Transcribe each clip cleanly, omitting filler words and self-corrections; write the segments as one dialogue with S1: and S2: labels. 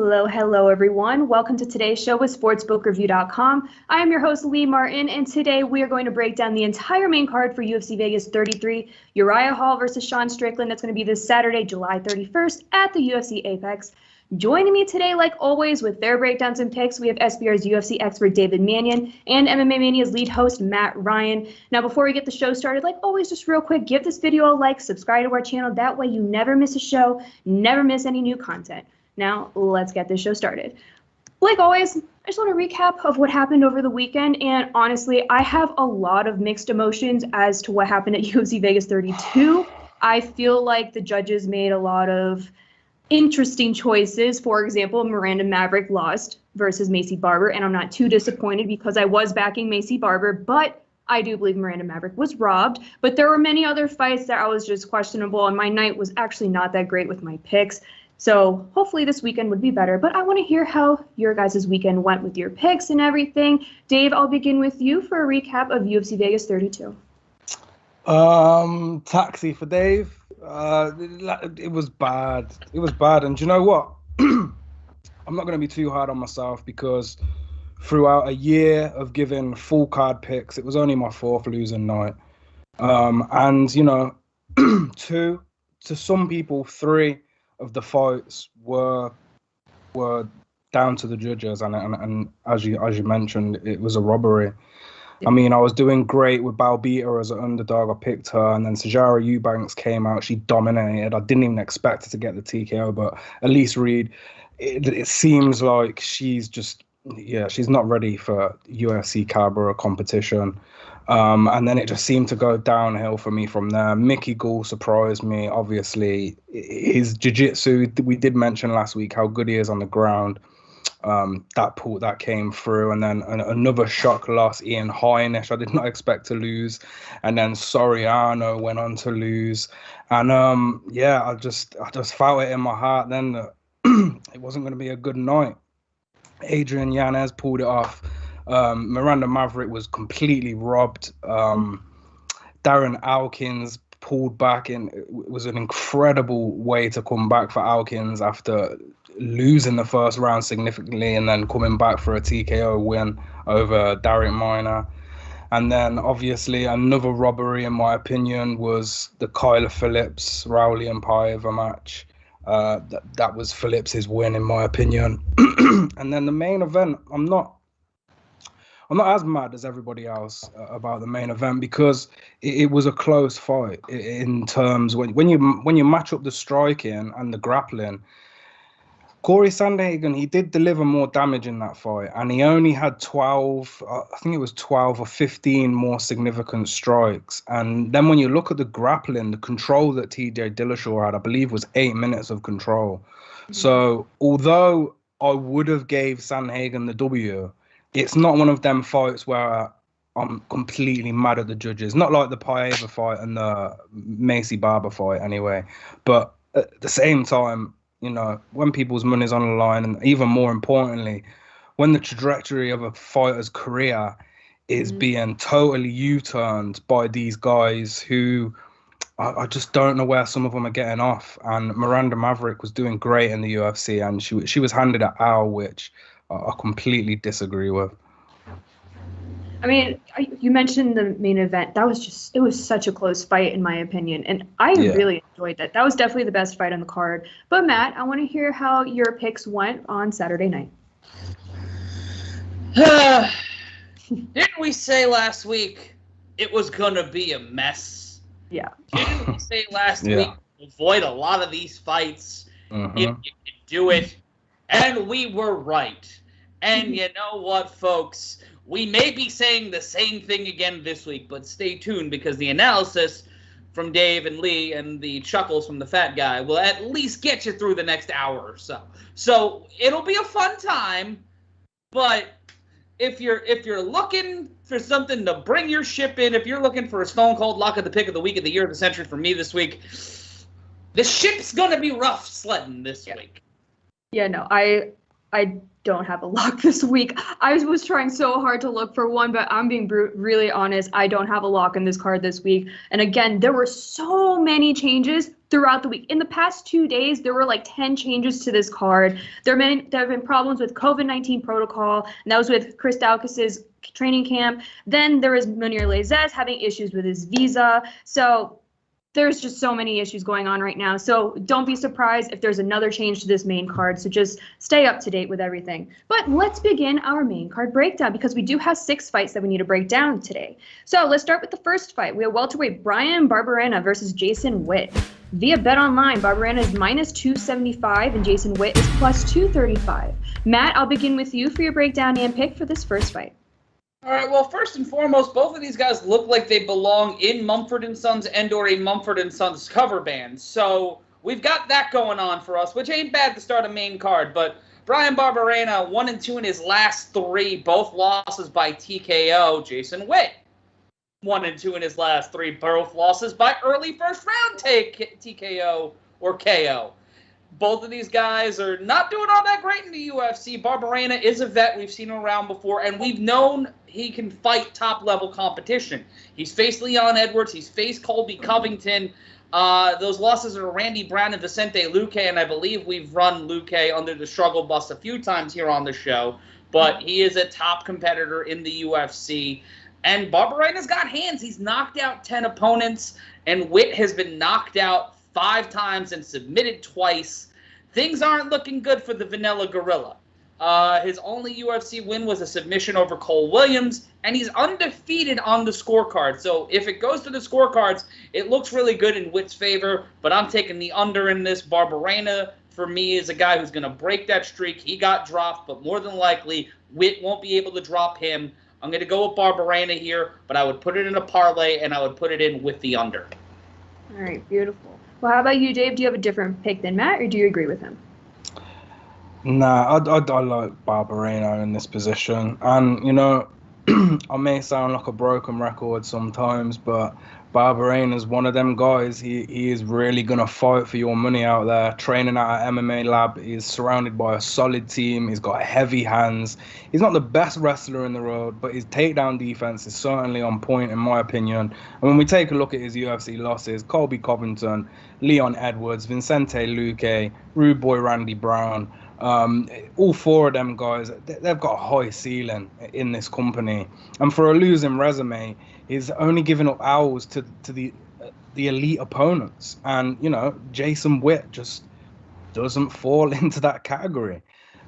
S1: Hello, everyone. Welcome to today's show with SportsBookReview.com. I am your host, Lee Martin, and today we are going to break down the entire main card for UFC Vegas 33, Uriah Hall versus Strickland. That's going to be this Saturday, July 31st at the UFC Apex. Joining me today, like always, with their breakdowns and picks, we have SBR's UFC expert David Manyun and MMA Mania's lead host Matt Ryan. Now, before we get the show started, like always, just real quick, give this video a like, subscribe to our channel. That way you never miss a show, never miss any new content. Now, let's get this show started. Like always, I just want to recap of what happened over the weekend, and honestly, I have a lot of mixed emotions as to what happened at UFC Vegas 32. I feel like the judges made a lot of interesting choices. For example, Miranda Maverick lost versus Maycee Barber, and I'm not too disappointed because I was backing Maycee Barber, but I do believe Miranda Maverick was robbed. But there were many other fights that I was just questionable, and my night was actually not that great with my picks. So hopefully this weekend would be better, but I want to hear how your guys' weekend went with your picks and everything. Dave, I'll begin with you for a recap of UFC Vegas 32.
S2: Taxi for Dave. It was bad. It was bad. And do you know what? I'm not going to be too hard on myself because throughout a year of giving full card picks, it was only my fourth losing night. And, you know, to some people, three of the fights were down to the judges, and as you mentioned, it was a robbery. Yeah. I mean, I was doing great with Barberena as an underdog. I picked her, and then Sijara Eubanks came out. She dominated. I didn't even expect her to get the TKO, but Elise Reed, it seems like she's not ready for UFC caliber competition. And then it just seemed to go downhill for me from there. Mickey Gall surprised me, obviously. His jiu-jitsu, we did mention last week how good he is on the ground. That came through. And then another shock loss, Ian Heinisch, I did not expect to lose. And then Soriano went on to lose. And I just felt it in my heart then that it wasn't going to be a good night. Adrian Yanez pulled it off. Miranda Maverick was completely robbed. Darren Alkins pulled back, and it was an incredible way to come back for Alkins after losing the first round significantly and then coming back for a TKO win over Darren Minor. And then obviously another robbery, in my opinion, was the Kyler Phillips Raulian Paiva match. That was Phillips' win, in my opinion. And then the main event, I'm not as mad as everybody else about the main event because it was a close fight in terms when you match up the striking and the grappling. Corey Sandhagen, he did deliver more damage in that fight, and he only had 12 or 15 more significant strikes. And then when you look at the grappling, the control that TJ Dillashaw had, I believe, was 8 minutes of control. Mm-hmm. So although I would have gave Sandhagen the W, it's not one of them fights where I'm completely mad at the judges. Not like the Paiva fight and the Maycee Barber fight anyway. But at the same time, you know, when people's money's on the line, and even more importantly, when the trajectory of a fighter's career is being totally U-turned by these guys who I just don't know where some of them are getting off. And Miranda Maverick was doing great in the UFC, and she was handed an L, which I completely disagree with.
S1: I mean, you mentioned the main event. It was such a close fight, in my opinion. And I really enjoyed that. That was definitely the best fight on the card. But Matt, I want to hear how your picks went on Saturday night.
S3: Didn't we say last week it was going to be a mess?
S1: Yeah.
S3: Didn't we say last week avoid a lot of these fights if you could do it? And we were right. And you know what, folks? We may be saying the same thing again this week, but stay tuned because the analysis from Dave and Lee and the chuckles from the fat guy will at least get you through the next hour or so. So it'll be a fun time, but if you're looking for something to bring your ship in, if you're looking for a stone cold lock of the pick of the week, of the year, of the century for me this week, the ship's gonna be rough sledding this week.
S1: Yeah, no, I don't have a lock this week. I was trying so hard to look for one, but I'm being really honest. I don't have a lock in this card this week. And again, there were so many changes. throughout the week. In the past 2 days, there were like 10 changes to this card. There have been problems with COVID-19 protocol, and that was with Chris Daukas's training camp. Then there was Munir Lazez having issues with his visa. So there's just so many issues going on right now. So don't be surprised if there's another change to this main card. So just stay up to date with everything. But let's begin our main card breakdown because we do have 6 fights that we need to break down today. So let's start with the first fight. We have welterweight Bryan Barberena versus Jason Witt. Via BetOnline, Barberena is -275 and Jason Witt is +235. Matt, I'll begin with you for your breakdown and pick for this first fight.
S3: All right, well, first and foremost, both of these guys look like they belong in Mumford & Sons and or a Mumford & Sons cover band. So we've got that going on for us, which ain't bad to start a main card. But Bryan Barberena, 1-2 in his last 3, both losses by TKO. Jason Witt, 1-2 in his last 3, both losses by early first round TKO or KO. Both of these guys are not doing all that great in the UFC. Barberena is a vet. We've seen him around before, and we've known he can fight top-level competition. He's faced Leon Edwards. He's faced Colby Covington. Those losses are Randy Brown and Vicente Luque, and I believe we've run Luque under the struggle bus a few times here on the show. But he is a top competitor in the UFC. And Barberena's got hands. He's knocked out 10 opponents, and Witt has been knocked out 5 times and submitted twice. Things aren't looking good for the Vanilla Gorilla. His only UFC win was a submission over Cole Williams, and he's undefeated on the scorecard. So if it goes to the scorecards, it looks really good in Witt's favor, but I'm taking the under in this. Barberena, for me, is a guy who's going to break that streak. He got dropped, but more than likely, Witt won't be able to drop him. I'm going to go with Barberena here, but I would put it in a parlay, and I would put it in with the under.
S1: All right, beautiful. Well, how about you, Dave? Do you have a different pick than Matt, or do you agree with him?
S2: Nah, I like Barberena in this position. And, you know, I may sound like a broken record sometimes, but Barberena's one of them guys. He is really going to fight for your money out there. Training at an MMA lab. He's surrounded by a solid team. He's got heavy hands. He's not the best wrestler in the world, but his takedown defense is certainly on point, in my opinion. And when we take a look at his UFC losses, Colby Covington, Leon Edwards, Vicente Luque, Rude Boy Randy Brown, all 4 of them guys, they've got a high ceiling in this company. And for a losing resume, he's only giving up hours to the elite opponents. And, you know, Jason Witt just doesn't fall into that category.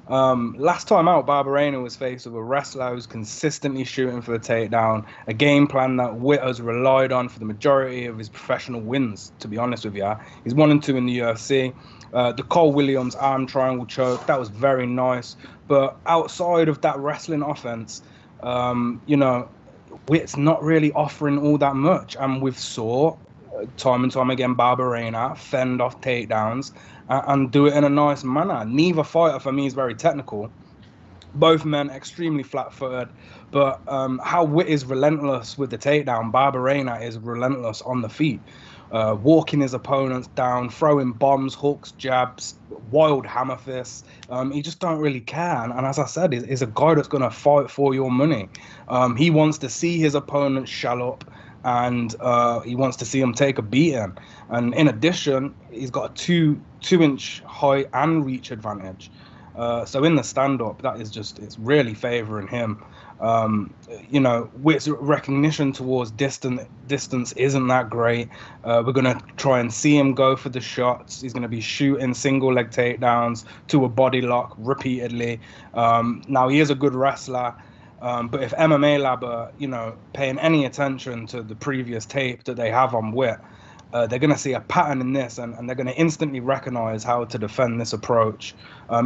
S2: Last time out, Barberena was faced with a wrestler who's consistently shooting for the takedown, a game plan that Witt has relied on for the majority of his professional wins, to be honest with you. He's 1-2 in the UFC. The Cole Williams arm triangle choke, that was very nice. But outside of that wrestling offense, you know, Witt's not really offering all that much. And we've saw time and time again Barberena fend off takedowns and do it in a nice manner. Neither fighter for me is very technical. Both men extremely flat-footed. But how Witt is relentless with the takedown, Barberena is relentless on the feet. Walking his opponents down, throwing bombs, hooks, jabs, wild hammer fists. He just don't really care. And as I said, he's a guy that's going to fight for your money. He wants to see his opponent shell up, and he wants to see him take a beating. And in addition, he's got a 2-inch height and reach advantage. So in the stand-up, that is just, it's really favoring him. You know, Witt's recognition towards distance isn't that great. We're going to try and see him go for the shots. He's going to be shooting single leg takedowns to a body lock repeatedly. Now, he is a good wrestler. But if MMA Lab are, you know, paying any attention to the previous tape that they have on Witt, they're going to see a pattern in this, and they're going to instantly recognize how to defend this approach.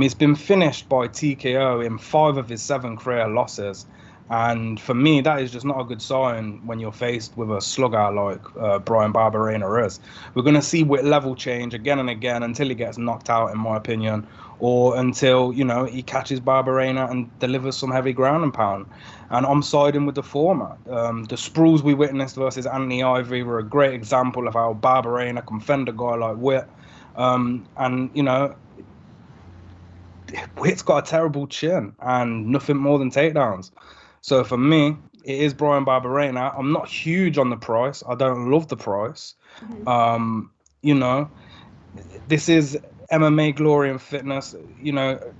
S2: He's been finished by TKO in 5 of his 7 career losses. And for me, that is just not a good sign when you're faced with a slugger like Bryan Barberena is. We're going to see Witt level change again and again until he gets knocked out, in my opinion, or until, you know, he catches Barberena and delivers some heavy ground and pound. And I'm siding with the former. The sprawls we witnessed versus Anthony Ivory were a great example of how Barberena can fend a guy like Witt. And, you know, Witt's got a terrible chin and nothing more than takedowns. So for me, it is Bryan Barberena. I'm not huge on the price. I don't love the price. You know, this is MMA Glory and Fitness. You know,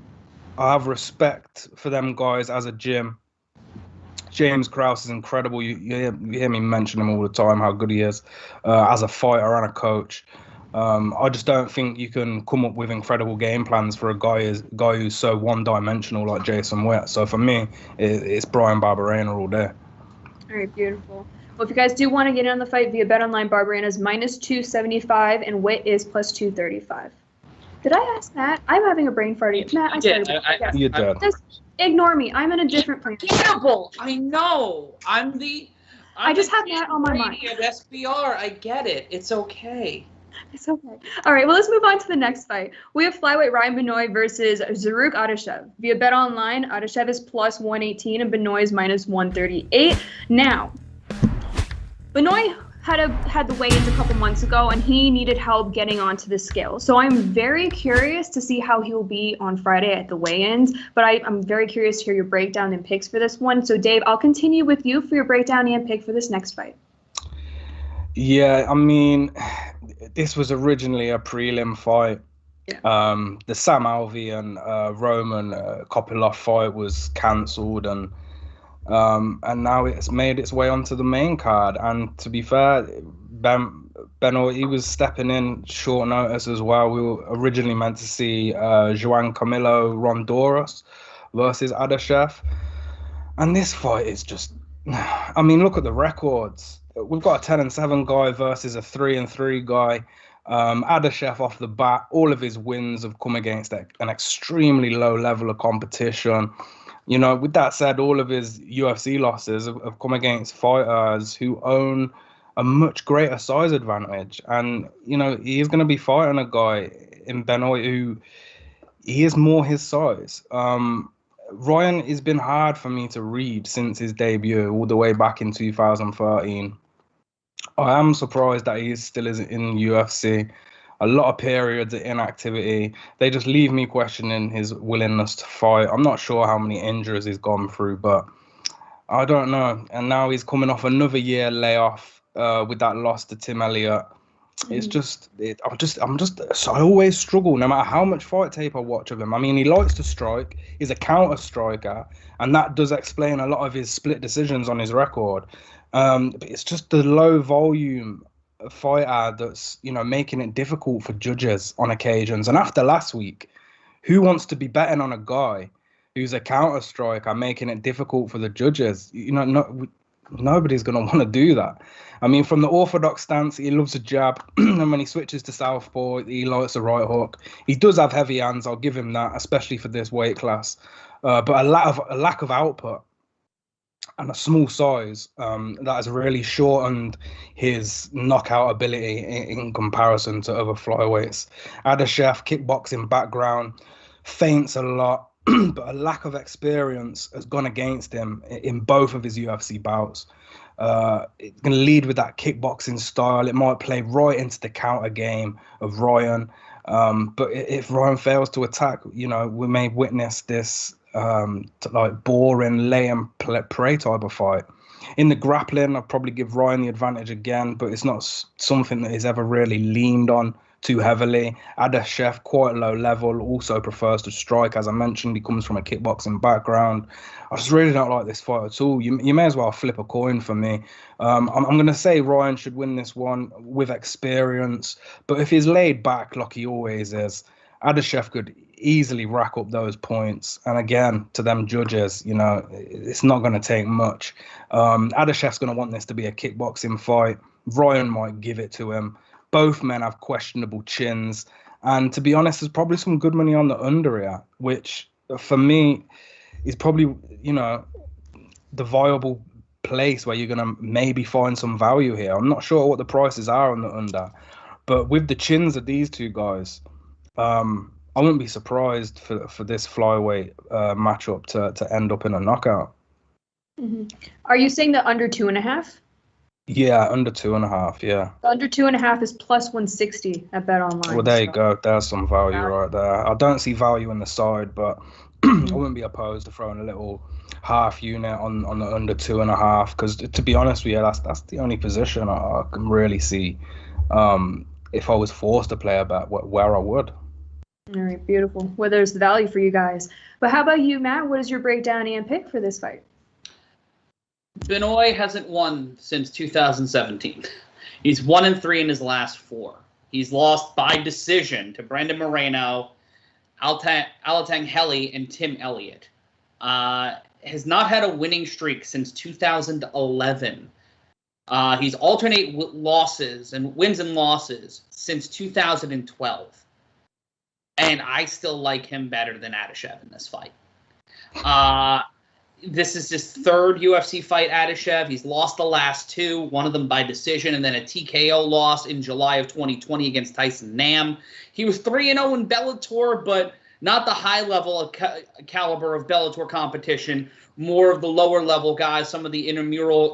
S2: I have respect for them guys as a gym. James Krause is incredible. You hear me mention him all the time, how good he is as a fighter and a coach. I just don't think you can come up with incredible game plans for a guy who's so one-dimensional like Jason Witt. So for me, it's Bryan Barberena all day.
S1: All right, beautiful. Well, if you guys do want to get in on the fight via BetOnline, Barberena is -275 and Witt is +235. Did I ask Matt? I'm having a brain fart. Matt, I started.
S2: You did.
S1: Just ignore me. I'm in a different planet.
S3: Terrible. I know. I
S1: just have Matt on my mind.
S3: At SBR. I get it. It's okay.
S1: It's okay. All right, well, let's move on to the next fight. We have flyweight Ryan Benoit versus Zarrukh Adashev. Via BetOnline, Adashev is +118 and Benoit is -138. Now, Benoit had the weigh-ins a couple months ago, and he needed help getting onto the scale. So I'm very curious to see how he will be on Friday at the weigh-ins, but I'm very curious to hear your breakdown and picks for this one. So, Dave, I'll continue with you for your breakdown and pick for this next fight.
S2: Yeah, I mean, this was originally a prelim fight.
S1: Yeah.
S2: The Sam Alvey and Roman Kopylov fight was cancelled, and now it's made its way onto the main card. And to be fair, Benoit, he was stepping in short notice as well. We were originally meant to see Juan Camilo Rondoros versus Adashev, and this fight is just, I mean, look at the records. We've got a 10-7 guy versus a 3-3 guy. Adashev off the bat, all of his wins have come against an extremely low level of competition. You know, with that said, all of his UFC losses have come against fighters who own a much greater size advantage. And, you know, he is going to be fighting a guy in Benoit who he is more his size. Ryan has been hard for me to read since his debut all the way back in 2013. I am surprised that he still is in UFC. A lot of periods of inactivity. They just leave me questioning his willingness to fight. I'm not sure how many injuries he's gone through, but I don't know. And now he's coming off another year layoff with that loss to Tim Elliott. It's just, I always struggle no matter how much fight tape I watch of him. I mean, he likes to strike. He's a counter striker, and that does explain a lot of his split decisions on his record. But it's just the low volume fighter that's, you know, making it difficult for judges on occasions. And after last week, who wants to be betting on a guy who's a counter striker, making it difficult for the judges? You know, nobody's going to want to do that. I mean, from the orthodox stance, he loves a jab. And when he switches to southpaw, he likes a right hook. He does have heavy hands, I'll give him that, especially for this weight class. But a lack of output and a small size that has really shortened his knockout ability in comparison to other flyweights. Adashev, kickboxing background, feints a lot, but a lack of experience has gone against him in both of his UFC bouts. It's going to lead with that kickboxing style. It might play right into the counter game of Ryan. But if Ryan fails to attack, you know, we may witness this like boring lay and pray type of fight. In the grappling, I'd probably give Ryan the advantage again, but it's not something that he's ever really leaned on too heavily. Adashev, quite low level, also prefers to strike. As I mentioned, he comes from a kickboxing background. I just really don't like this fight at all. You may as well flip a coin for me. I'm going to say Ryan should win this one with experience, but if he's laid back like he always is, Adashev could easily rack up those points. And again, to them judges, you know, it's not going to take much. Adashev's going to want this to be a kickboxing fight. Ryan might give it to him. Both men have questionable chins. And to be honest, there's probably some good money on the under here, which for me is probably, you know, the viable place where you're going to maybe find some value here. I'm not sure what the prices are on the under, but with the chins of these two guys, I wouldn't be surprised for this flyweight matchup to end up in a knockout.
S1: Mm-hmm. Are you saying the under 2.5?
S2: Yeah, under 2.5. Yeah.
S1: The under 2.5 is +160 at BetOnline.
S2: Well, there you go. There's some value right there. I don't see value in the side, but I wouldn't be opposed to throwing a little half unit on the under 2.5. Because to be honest with you, that's the only position I can really see if I was forced to play a bet, where I would.
S1: All right, beautiful. Well, there's the value for you guys. But how about you, Matt? What is your breakdown and pick for this fight?
S3: Benoit hasn't won since 2017. He's 1-3 in his last 4. He's lost by decision to Brandon Moreno, Alatang Heli, and Tim Elliott. Has not had a winning streak since 2011. He's alternate losses and wins and losses since 2012. And I still like him better than Adashev in this fight. This is his 3rd UFC fight, Adashev. He's lost the last 2, one of them by decision, and then a TKO loss in July of 2020 against Tyson Nam. He was 3-0 in Bellator, but not the high level of caliber of Bellator competition, more of the lower level guys, some of the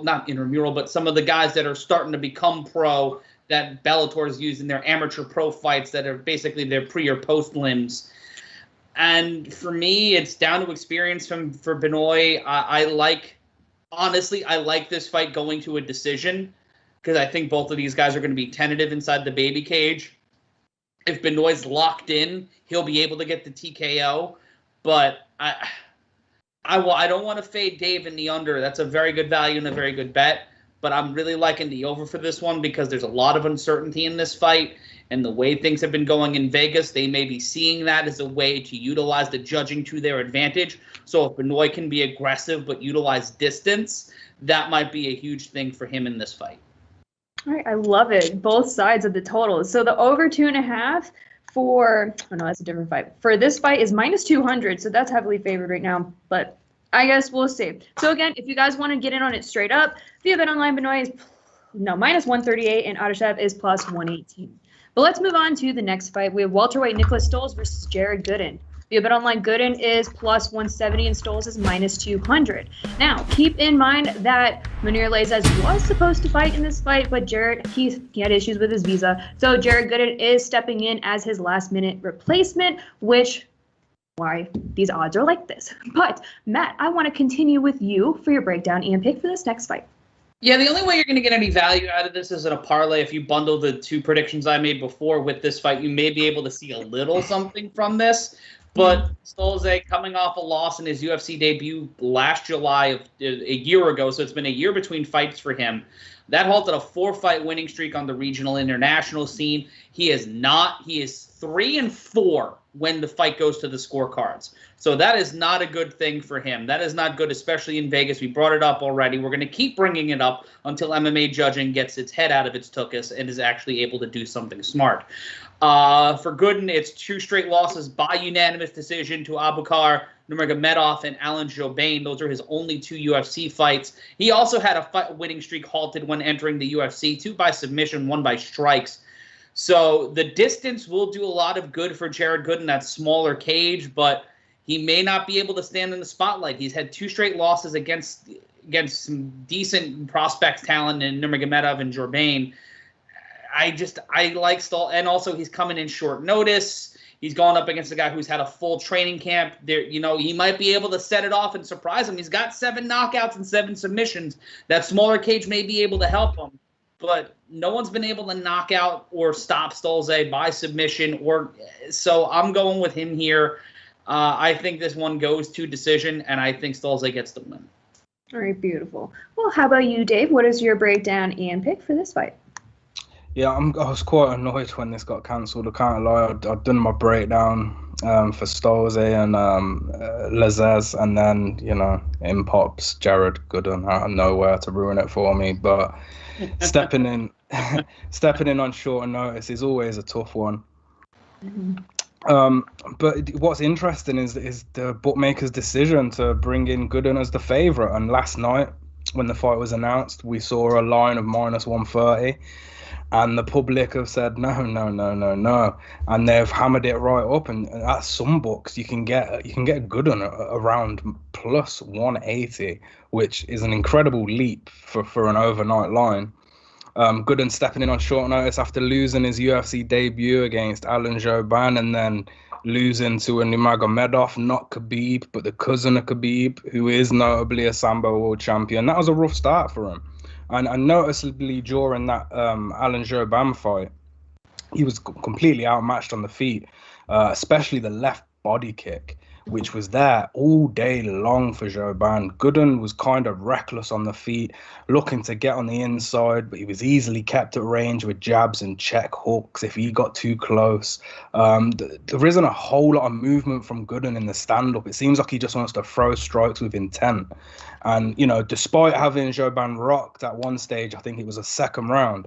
S3: not intramural, but some of the guys that are starting to become pro that Bellator is using their amateur pro fights that are basically their pre or post limbs. And for me, it's down to experience for Benoit. I like this fight going to a decision because I think both of these guys are going to be tentative inside the baby cage. If Benoit's locked in, he'll be able to get the TKO. But I don't want to fade Dave in the under. That's a very good value and a very good bet. But I'm really liking the over for this one because there's a lot of uncertainty in this fight. And the way things have been going in Vegas, they may be seeing that as a way to utilize the judging to their advantage. So if Benoit can be aggressive but utilize distance, that might be a huge thing for him in this fight.
S1: All right, I love it. Both sides of the total. So the over 2.5 that's a different fight. For this fight is -200, so that's heavily favored right now. But I guess we'll see. So again, if you guys want to get in on it straight up, via BetOnline, Benoit is -138 and Adashev is +118. But let's move on to the next fight. We have welterweight Nikolas Stolze versus Jared Gooden. Via BetOnline, Gooden is +170 and Stolze is -200. Now, keep in mind that Munir Laizez was supposed to fight in this fight, but Jared, he had issues with his visa. So Jared Gooden is stepping in as his last-minute replacement, which why these odds are like this. But Matt, I want to continue with you for your breakdown and pick for this next fight.
S3: Yeah, the only way you're going to get any value out of this is in a parlay. If you bundle the 2 predictions I made before with this fight, you may be able to see a little something from this. But Stolze, coming off a loss in his UFC debut last July of a year ago, so it's been a year between fights for him. That halted a 4-fight winning streak on the regional international scene. He is 3-4 when the fight goes to the scorecards. So that is not a good thing for him. That is not good, especially in Vegas. We brought it up already. We're going to keep bringing it up until MMA judging gets its head out of its tuchus and is actually able to do something smart. For Gooden, it's 2 straight losses by unanimous decision to Abubakar Nurmagomedov and Alan Jouban. Those are his only 2 UFC fights. He also had a winning streak halted when entering the UFC, 2 by submission, 1 by strikes. So the distance will do a lot of good for Jared Gooden, that smaller cage, but he may not be able to stand in the spotlight. He's had 2 straight losses against some decent prospect talent in Nurmagomedov and Jouban. I like Stolze, and also he's coming in short notice. He's going up against a guy who's had a full training camp. There, he might be able to set it off and surprise him. He's got 7 knockouts and 7 submissions. That smaller cage may be able to help him, but no one's been able to knock out or stop Stolze by submission. So I'm going with him here. I think this one goes to decision, and I think Stolze gets the win.
S1: All right, beautiful. Well, how about you, Dave? What is your breakdown and pick for this fight?
S2: Yeah, I was quite annoyed when this got cancelled. I can't lie. I'd done my breakdown for Stolze and Laizez, and then in pops Jared Gooden out of nowhere to ruin it for me. But stepping in on short notice is always a tough one. Mm-hmm. But what's interesting is the bookmaker's decision to bring in Gooden as the favourite. And last night, when the fight was announced, we saw a line of -130. And the public have said, no. And they've hammered it right up. And at some books, you can get Gooden around +180, which is an incredible leap for an overnight line. Gooden stepping in on short notice after losing his UFC debut against Alan Jouban and then losing to a Nurmagomedov, not Khabib, but the cousin of Khabib, who is notably a Sambo world champion. That was a rough start for him. And noticeably during that Alan Jouban fight, he was completely outmatched on the feet, especially the left body kick, which was there all day long for Jouban. Gooden was kind of reckless on the feet, looking to get on the inside, but he was easily kept at range with jabs and check hooks if he got too close. There isn't a whole lot of movement from Gooden in the stand-up. It seems like he just wants to throw strikes with intent. And, you know, despite having Jouban rocked at one stage, I think it was a second round,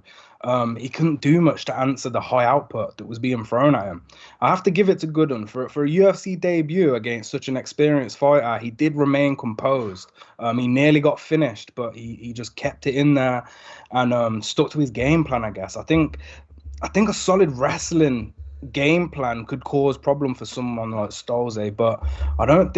S2: he couldn't do much to answer the high output that was being thrown at him. I have to give it to Gooden. For a UFC debut against such an experienced fighter, he did remain composed. He nearly got finished, but he just kept it in there and stuck to his game plan, I guess. I think a solid wrestling game plan could cause problem for someone like Stolze, but I don't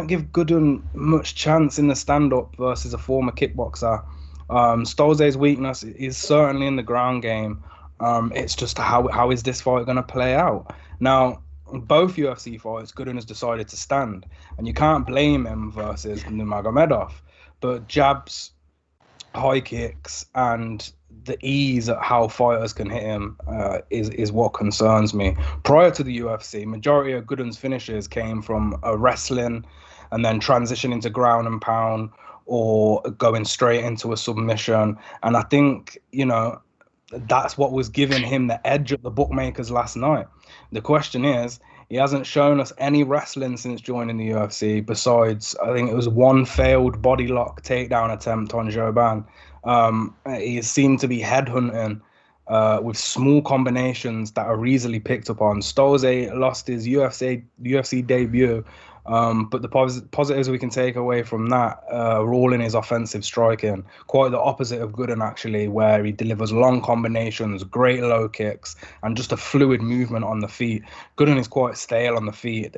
S2: give Gooden much chance in the stand-up versus a former kickboxer. Stolze's weakness is certainly in the ground game. It's just how is this fight going to play out? Now, both UFC fights, Gooden has decided to stand, and you can't blame him versus Nurmagomedov. But jabs, high kicks, and the ease at how fighters can hit him is what concerns me. Prior to the UFC, majority of Gooden's finishes came from wrestling and then transitioning to ground and pound, or going straight into a submission. And I think, you know, that's what was giving him the edge at the bookmakers last night. The question is, he hasn't shown us any wrestling since joining the UFC, besides, I think it was one failed body lock takedown attempt on Jouban. He seemed to be headhunting with small combinations that are easily picked up on. Stolze lost his UFC debut, but the positives we can take away from that are all in his offensive striking. Quite the opposite of Gooden, actually, where he delivers long combinations, great low kicks, and just a fluid movement on the feet. Gooden is quite stale on the feet.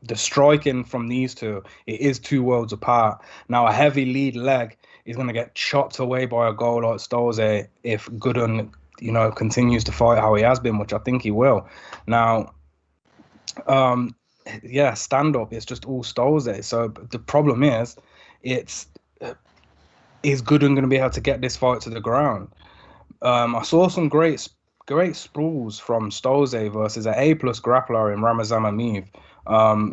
S2: The striking from these two, it is two worlds apart. Now, a heavy lead leg is going to get chopped away by a guy like Stolze if Gooden, you know, continues to fight how he has been, which I think he will. Now, stand up, it's just all Stolze. So the problem is Gooden going to be able to get this fight to the ground? I saw some great sprawls from Stolze versus an A+ grappler in Ramazan Ameev.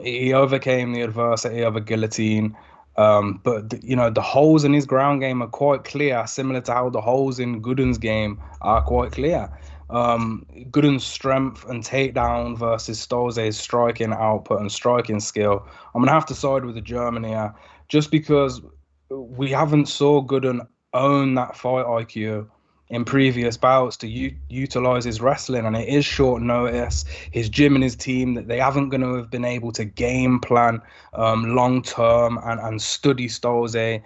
S2: He overcame the adversity of a guillotine, but the holes in his ground game are quite clear, similar to how the holes in Gooden's game are quite clear. Gooden's strength and takedown versus Stolze's striking output and striking skill, I'm going to have to side with the German here, just because we haven't saw Gooden own that fight IQ in previous bouts to utilize his wrestling, and it is short notice. His gym and his team, that they haven't going to have been able to game plan long term and study Stolze.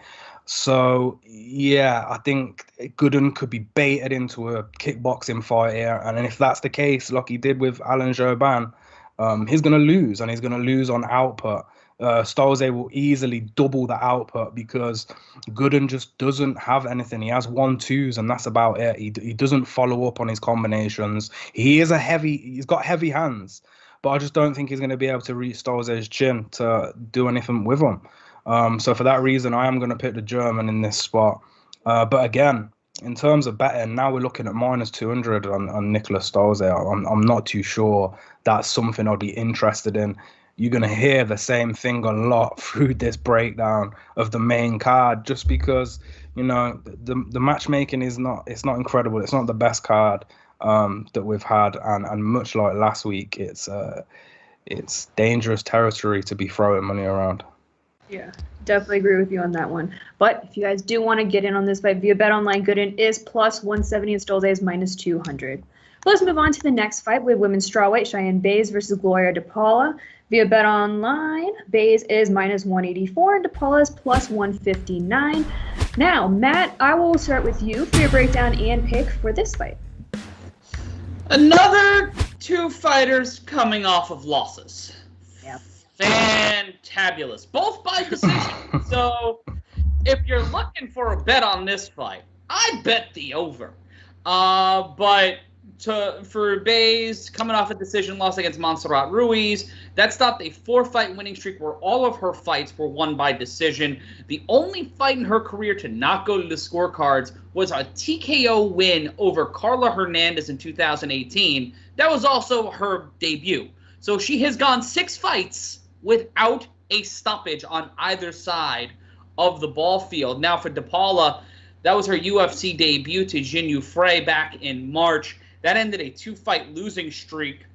S2: So, yeah, I think Gooden could be baited into a kickboxing fight here. And if that's the case, like he did with Alan Jouban, he's going to lose, and he's going to lose on output. Stolze will easily double the output because Gooden just doesn't have anything. He has 1-2s, and that's about it. He doesn't follow up on his combinations. He's got heavy hands, but I just don't think he's going to be able to reach Stolze's chin to do anything with him. So for that reason, I am going to pick the German in this spot. But again, in terms of betting, now we're looking at -200 on Nikolas Stolze. I'm not too sure that's something I'd be interested in. You're going to hear the same thing a lot through this breakdown of the main card, just because, you know, the matchmaking it's not incredible. It's not the best card that we've had, and much like last week, it's dangerous territory to be throwing money around.
S1: Yeah, definitely agree with you on that one. But if you guys do want to get in on this fight via BetOnline, Gooden is +170 and Stolze is -200. But let's move on to the next fight with women's strawweight Cheyanne Buys versus Gloria de Paula. Via BetOnline, Buys is -184 and de Paula is +159. Now, Matt, I will start with you for your breakdown and pick for this fight.
S3: Another two fighters coming off of losses.
S1: Yep.
S3: Fantabulous. Both by decision. So, if you're looking for a bet on this fight, I bet the over. But for Bays, coming off a decision loss against Montserrat Ruiz, that stopped a 4-fight winning streak where all of her fights were won by decision. The only fight in her career to not go to the scorecards was a TKO win over Carla Hernandez in 2018. That was also her debut. So she has gone 6 fights without a stoppage on either side of the ball field. Now for Paula, that was her UFC debut to Jinh Frey back in March. That ended a 2-fight losing streak.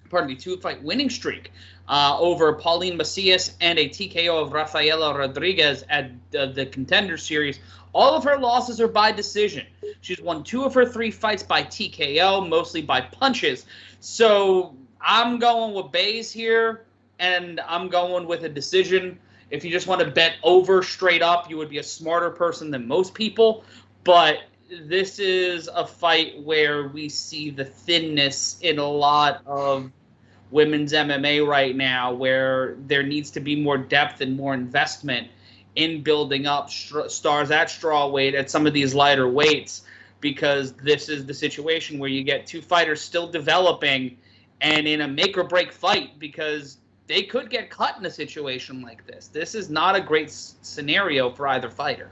S3: Pardon me, 2-fight winning streak over Pauline Macias and a TKO of Rafaela Rodriguez at the Contender Series. All of her losses are by decision. She's won 2 of her 3 fights by TKO, mostly by punches. So I'm going with Bays here, and I'm going with a decision. If you just want to bet over straight up, you would be a smarter person than most people. But this is a fight where we see the thinness in a lot of women's MMA right now, where there needs to be more depth and more investment in building up stars at strawweight at some of these lighter weights, because this is the situation where you get 2 fighters still developing and in a make or break fight, because they could get cut in a situation like this. This is not a great scenario for either fighter.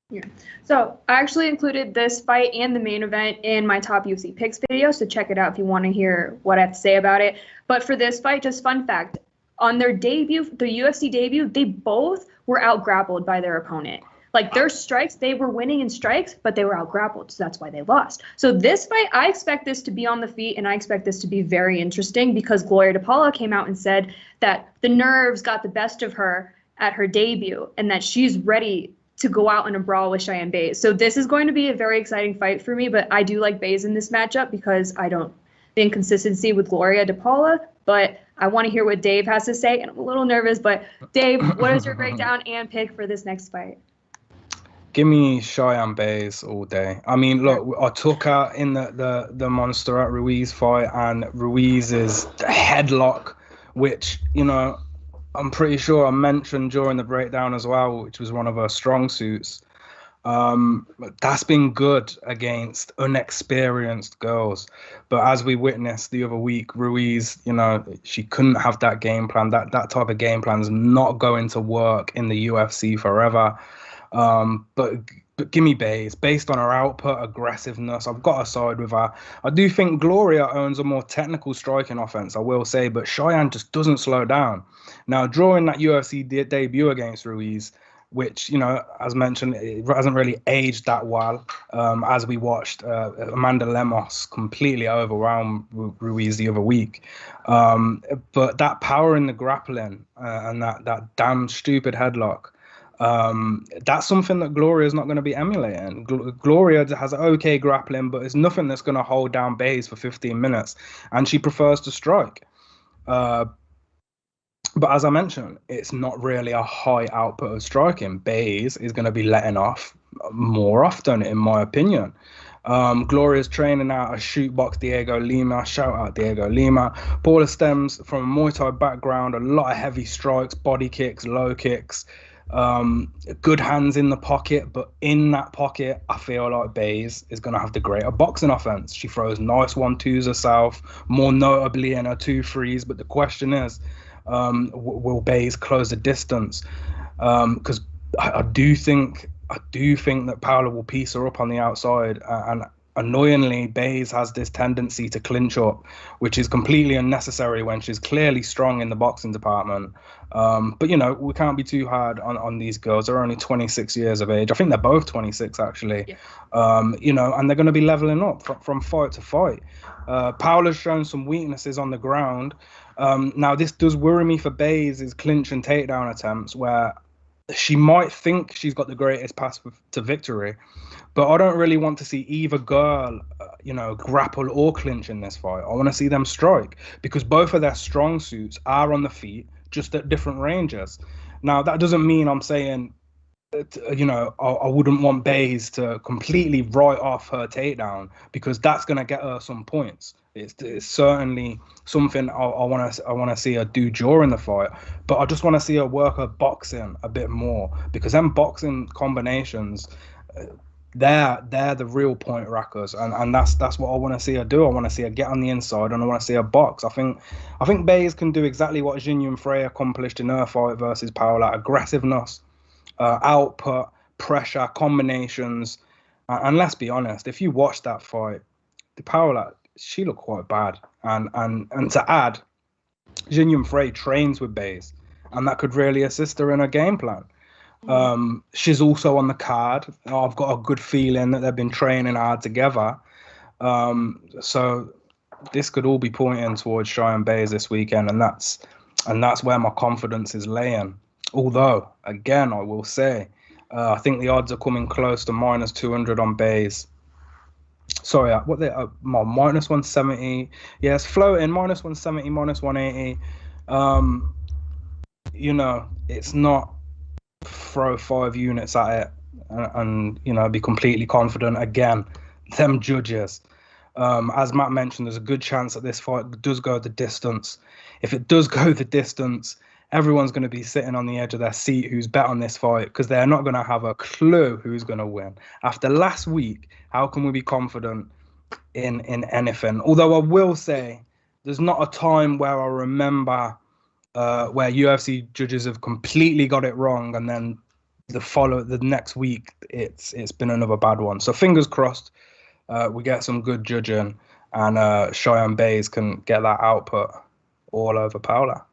S1: Yeah. So I actually included this fight and the main event in my top UFC picks video, so check it out if you want to hear what I have to say about it. But for this fight, just fun fact, on their debut, the UFC debut, they both were out-grappled by their opponent. Like, their strikes, they were winning in strikes, but they were out-grappled, so that's why they lost. So this fight, I expect this to be on the feet, and I expect this to be very interesting, because Gloria Paula came out and said that the nerves got the best of her at her debut, and that she's ready to go out in a brawl with Cheyanne Bays. So this is going to be a very exciting fight for me, but I do like Bays in this matchup because I don't the inconsistency with Gloria Paula, but I want to hear what Dave has to say, and I'm a little nervous, but Dave, what is your breakdown and pick for this next fight?
S2: Give me Cheyanne Bays all day. I mean, look, I took her in the Montserrat Ruiz fight, and Ruiz's headlock, which, you know, I'm pretty sure I mentioned during the breakdown as well, which was one of her strong suits. That's been good against unexperienced girls. But as we witnessed the other week, Ruiz, you know, she couldn't have that game plan. That type of game plan is not going to work in the UFC forever. But give me Bays. Based on her output, aggressiveness, I've got to side with her. I do think Gloria owns a more technical striking offense, I will say, but Cheyanne just doesn't slow down. Now, drawing that UFC debut against Ruiz, which, you know, as mentioned, it hasn't really aged that well, as we watched Amanda Lemos completely overwhelm Ruiz the other week. But that power in the grappling and that damn stupid headlock, that's something that Gloria is not going to be emulating. Gloria has okay grappling, but it's nothing that's going to hold down Bays for 15 minutes, and she prefers to strike. But as I mentioned, it's not really a high output of striking. Bays is going to be letting off more often, in my opinion. Gloria's training out a shootbox Diego Lima. Shout out Diego Lima. Paula stems from a Muay Thai background, a lot of heavy strikes, body kicks, low kicks. Good hands in the pocket, but in that pocket, I feel like Bays is going to have the greater boxing offense. She throws nice 1-2s herself, more notably in her 2-3s. But the question is, will Bays close the distance? Because I do think that Paula will piece her up on the outside, and annoyingly, Bays has this tendency to clinch up, which is completely unnecessary when she's clearly strong in the boxing department. But, you know, we can't be too hard on these girls. They're only 26 years of age. I think they're both 26, actually. Yeah. You know, and they're going to be leveling up from fight to fight. Paula's shown some weaknesses on the ground. Now, this does worry me for Bays' clinch and takedown attempts, where she might think she's got the greatest path to victory, but I don't really want to see either girl, you know, grapple or clinch in this fight. I want to see them strike, because both of their strong suits are on the feet, just at different ranges. Now, that doesn't mean I'm saying that, you know, I wouldn't want Bays to completely write off her takedown, because that's going to get her some points. It's certainly something I want to see her do during the fight, but I just want to see her work her boxing a bit more, because them boxing combinations, they're the real point rackers, and that's what I want to see her do. I want to see her get on the inside, and I want to see her box. I think Baze can do exactly what Jinyoung Frey accomplished in her fight versus Paula: aggressiveness, output, pressure, combinations. And let's be honest, if you watch that fight, the Paula, she looked quite bad. And to add, Jinyoung Frey trains with Baze, and that could really assist her in her game plan. She's also on the card. I've got a good feeling that they've been training hard together. So this could all be pointing towards Cheyanne Baze this weekend, and that's where my confidence is laying. Although, again, I will say, I think the odds are coming close to minus 200 on Baze. Sorry, what they minus 170. Yeah, it's floating minus 170, minus 180. It's not throw 5 units at it and be completely confident. Again, them judges. As Matt mentioned, there's a good chance that this fight does go the distance. If it does go the distance, everyone's going to be sitting on the edge of their seat who's bet on this fight, because they're not going to have a clue who's going to win. After last week, how can we be confident in anything? Although I will say, there's not a time where I remember where UFC judges have completely got it wrong, and then the next week it's been another bad one. So fingers crossed, we get some good judging, and Cheyanne Baze can get that output all over Paula.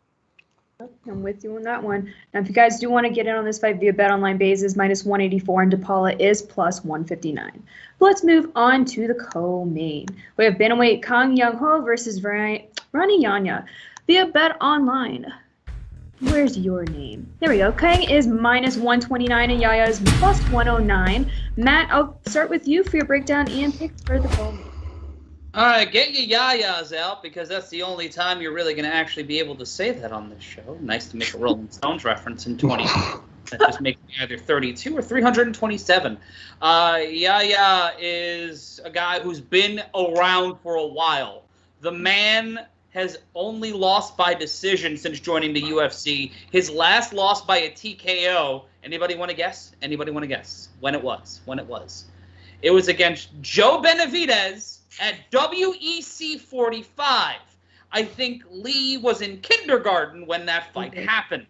S1: I'm with you on that one. Now, if you guys do want to get in on this fight via BetOnline, Baze is minus 184 and DePaula is plus 159. But let's move on to the co-main. We have bantamweight Kyung-Ho versus Rani Yahya via BetOnline. Where's your name? There we go. Kang is minus 129 and Yahya is plus 109. Matt, I'll start with you for your breakdown and picks for the co-main.
S3: All right, get your yayas out, because that's the only time you're really going to actually be able to say that on this show. Nice to make a Rolling Stones reference in 20. That just makes me either 32 or 327. Yahya is a guy who's been around for a while. The man has only lost by decision since joining the UFC. His last loss by a TKO. Anybody want to guess? Anybody want to guess when it was? It was against Joe Benavidez at WEC 45. I think Lee was in kindergarten when that fight happened.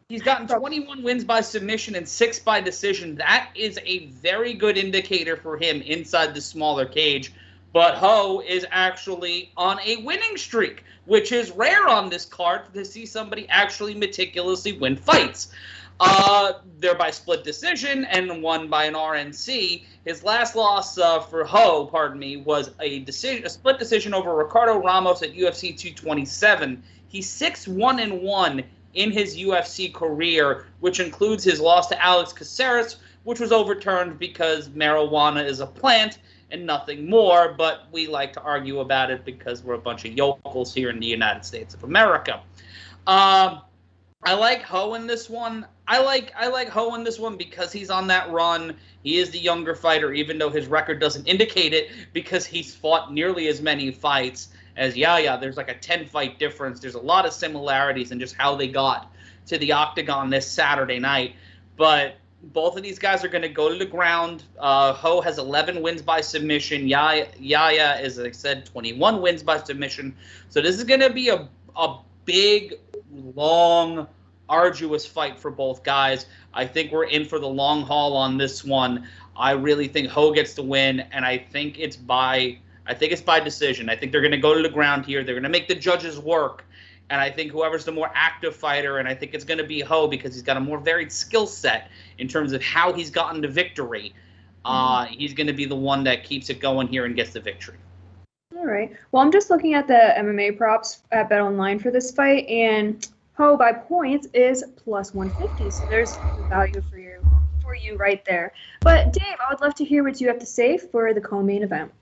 S3: He's gotten 21 wins by submission and 6 by decision. That is a very good indicator for him inside the smaller cage. But Ho is actually on a winning streak, which is rare on this card to see somebody actually meticulously win fights. They're by split decision and won by an RNC. His last loss for Ho, was a split decision over Ricardo Ramos at UFC 227. He's 6-1-1 in his UFC career, which includes his loss to Alex Caceres, which was overturned because marijuana is a plant and nothing more, but we like to argue about it because we're a bunch of yokels here in the United States of America. I like Ho in this one. I like Ho in this one because he's on that run. He is the younger fighter, even though his record doesn't indicate it, because he's fought nearly as many fights as Yahya. There's like a 10-fight difference. There's a lot of similarities in just how they got to the octagon this Saturday night. But both of these guys are going to go to the ground. Ho has 11 wins by submission. Yahya is, as I said, 21 wins by submission. So this is going to be a big, long, arduous fight for both guys. I think we're in for the long haul on this one. I really think Ho gets the win, and I think it's by decision. I think they're going to go to the ground here. They're going to make the judges work. And I think whoever's the more active fighter, and I think it's going to be Ho because he's got a more varied skill set in terms of how he's gotten to victory. He's going to be the one that keeps it going here and gets the victory.
S1: All right. Well, I'm just looking at the MMA props at BetOnline for this fight, and Ho by points is plus 150. So there's the value for you right there. But Dave, I would love to hear what you have to say for the co-main event.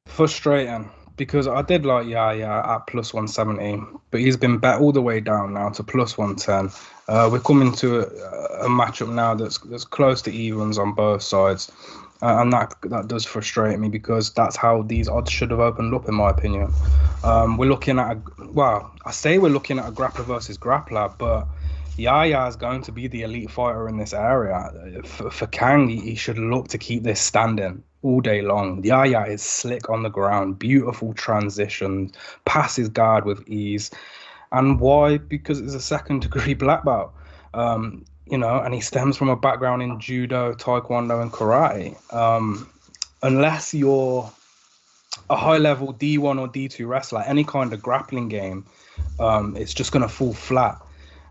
S2: Frustrating, because I did like Yahya at plus 170, but he's been bet all the way down now to plus 110. We're coming to a matchup now that's close to evens on both sides, and that does frustrate me because that's how these odds should have opened up, in my opinion. We're looking at we're looking at a grappler versus grappler, but Yahya is going to be the elite fighter in this area. For Kang, he should look to keep this standing all day long. Yahya is slick on the ground, beautiful transitions, passes guard with ease. And why? Because it's a second-degree black belt. And he stems from a background in judo, taekwondo, and karate. Unless you're a high-level D1 or D2 wrestler, any kind of grappling game, it's just going to fall flat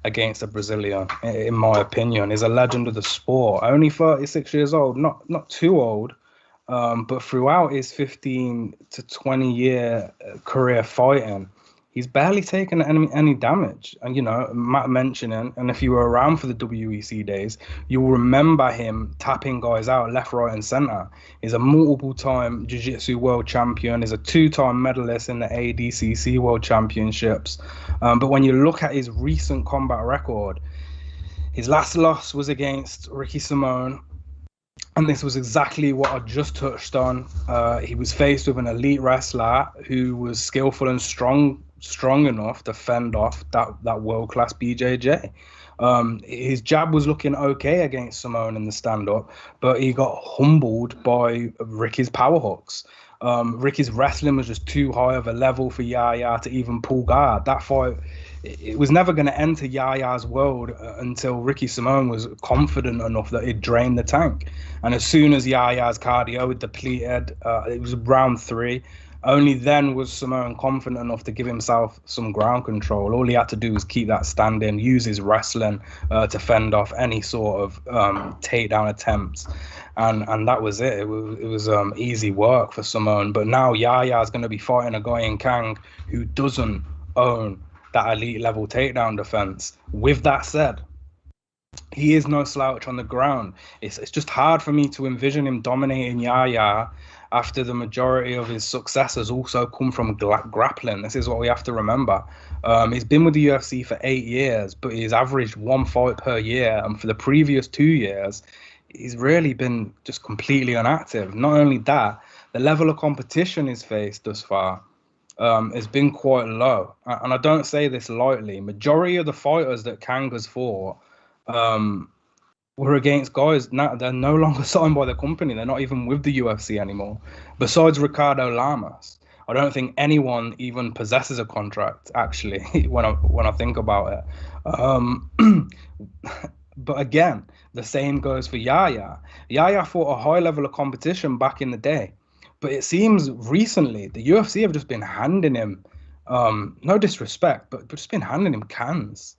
S2: against a Brazilian, in my opinion. He's a legend of the sport. Only 36 years old, not too old, but throughout his 15 to 20-year career fighting, he's barely taken any damage. And, Matt mentioning, and if you were around for the WEC days, you'll remember him tapping guys out left, right, and center. He's a multiple-time jiu-jitsu world champion. He's a 2-time medalist in the ADCC World Championships. But when you look at his recent combat record, his last loss was against Ricky Simón. And this was exactly what I just touched on. He was faced with an elite wrestler who was skillful and strong enough to fend off that world-class BJJ. His jab was looking okay against Simón in the stand-up, but he got humbled by Ricky's power hooks. Ricky's wrestling was just too high of a level for Yahya to even pull guard. That fight, it was never going to enter Yahya's world until Ricky Simón was confident enough that he'd drain the tank. And as soon as Yahya's cardio had depleted, it was round 3. Only then was Simón confident enough to give himself some ground control. All he had to do was keep that standing, use his wrestling to fend off any sort of takedown attempts. And that was it. It was easy work for Simón. But now Yahya is going to be fighting a guy in Kang who doesn't own that elite level takedown defense. With that said, he is no slouch on the ground. It's just hard for me to envision him dominating Yahya after the majority of his successes also come from grappling. This is what we have to remember. He's been with the UFC for 8 years, but he's averaged 1 fight per year. And for the previous 2 years, he's really been just completely inactive. Not only that, the level of competition he's faced thus far has been quite low. And I don't say this lightly. Majority of the fighters that Kang has fought were against guys. Now they're no longer signed by the company. They're not even with the UFC anymore. Besides Ricardo Lamas, I don't think anyone even possesses a contract, actually, when I think about it. But again, the same goes for Yahya. Yahya fought a high level of competition back in the day. But it seems recently the UFC have just been handing him, no disrespect, but just been handing him cans.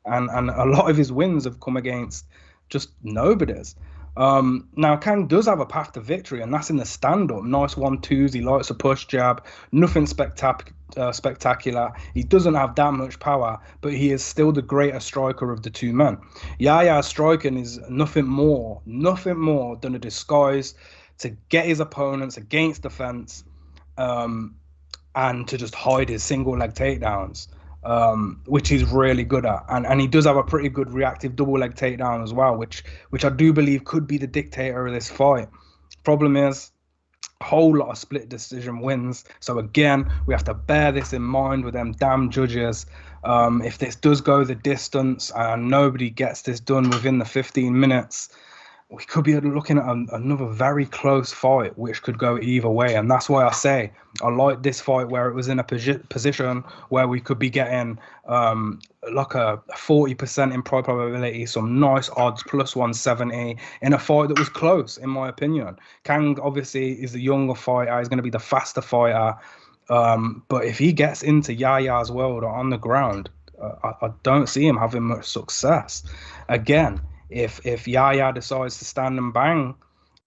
S2: And a lot of his wins have come against just nobodies. Now, Kang does have a path to victory, and that's in the stand-up. Nice 1-2s. He likes a push jab. Nothing spectacular. He doesn't have that much power, but he is still the greater striker of the two men. Yahya's striking is nothing more than a disguise to get his opponents against the fence and to just hide his single leg takedowns, which he's really good at. And he does have a pretty good reactive double leg takedown as well, which I do believe could be the dictator of this fight. Problem is, a whole lot of split decision wins. So again, we have to bear this in mind with them damn judges. If this does go the distance and nobody gets this done within the 15 minutes, we could be looking at another very close fight, which could go either way. And that's why I say I like this fight where it was in a position where we could be getting like a 40% implied probability, some nice odds, plus 170 in a fight that was close, in my opinion. Kang obviously is the younger fighter. He's going to be the faster fighter. But if he gets into Yahya's world or on the ground, I don't see him having much success. Again, if Yahya decides to stand and bang,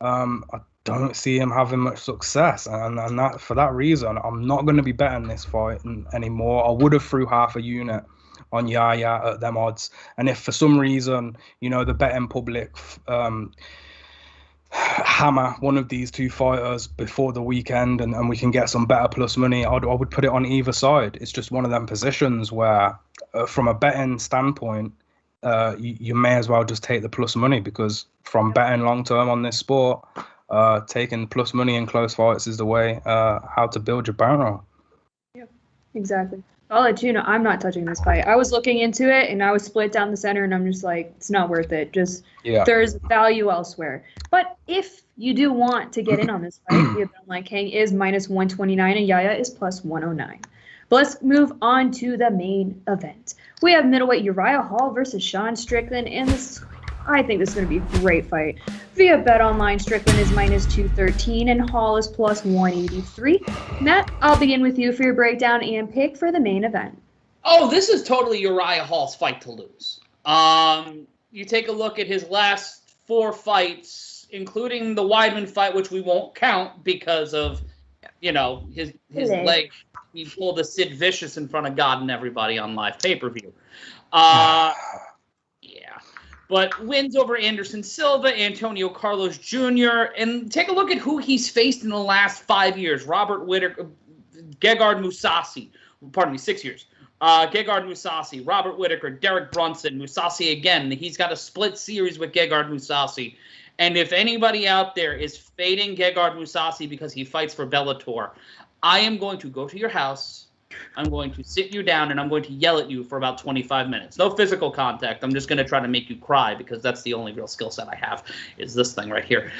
S2: I don't see him having much success. And that, for that reason, I'm not going to be betting this fight anymore. I would have threw half a unit on Yahya at them odds. And if for some reason, the betting public hammer one of these two fighters before the weekend and we can get some better plus money, I would put it on either side. It's just one of them positions where, from a betting standpoint, you may as well just take the plus money, because from betting long term on this sport, taking plus money in close fights is the way how to build your bankroll.
S1: Yeah, exactly. I'll let you know, I'm not touching this fight. I was looking into it, and I was split down the center, and I'm just like, it's not worth it. Just There's value elsewhere. But if you do want to get in on this fight, the like Kang is -129, and Yahya is +109. But let's move on to the main event. We have middleweight Uriah Hall versus Sean Strickland, and I think this is going to be a great fight. Via BetOnline, Strickland is -213 and Hall is +183. Matt, I'll begin with you for your breakdown and pick for the main event.
S3: Oh, this is totally Uriah Hall's fight to lose. You take a look at his last 4 fights, including the Weidman fight, which we won't count because of, his leg. He pulled a Sid Vicious in front of God and everybody on live pay-per-view. But wins over Anderson Silva, Antonio Carlos Jr., and take a look at who he's faced in the last 5 years. Robert Whittaker, Gegard Mousasi, 6 years. Gegard Mousasi, Robert Whittaker, Derek Brunson, Mousasi again. He's got a split series with Gegard Mousasi. And if anybody out there is fading Gegard Mousasi because he fights for Bellator, I am going to go to your house, I'm going to sit you down, and I'm going to yell at you for about 25 minutes. No physical contact. I'm just going to try to make you cry because that's the only real skill set I have is this thing right here.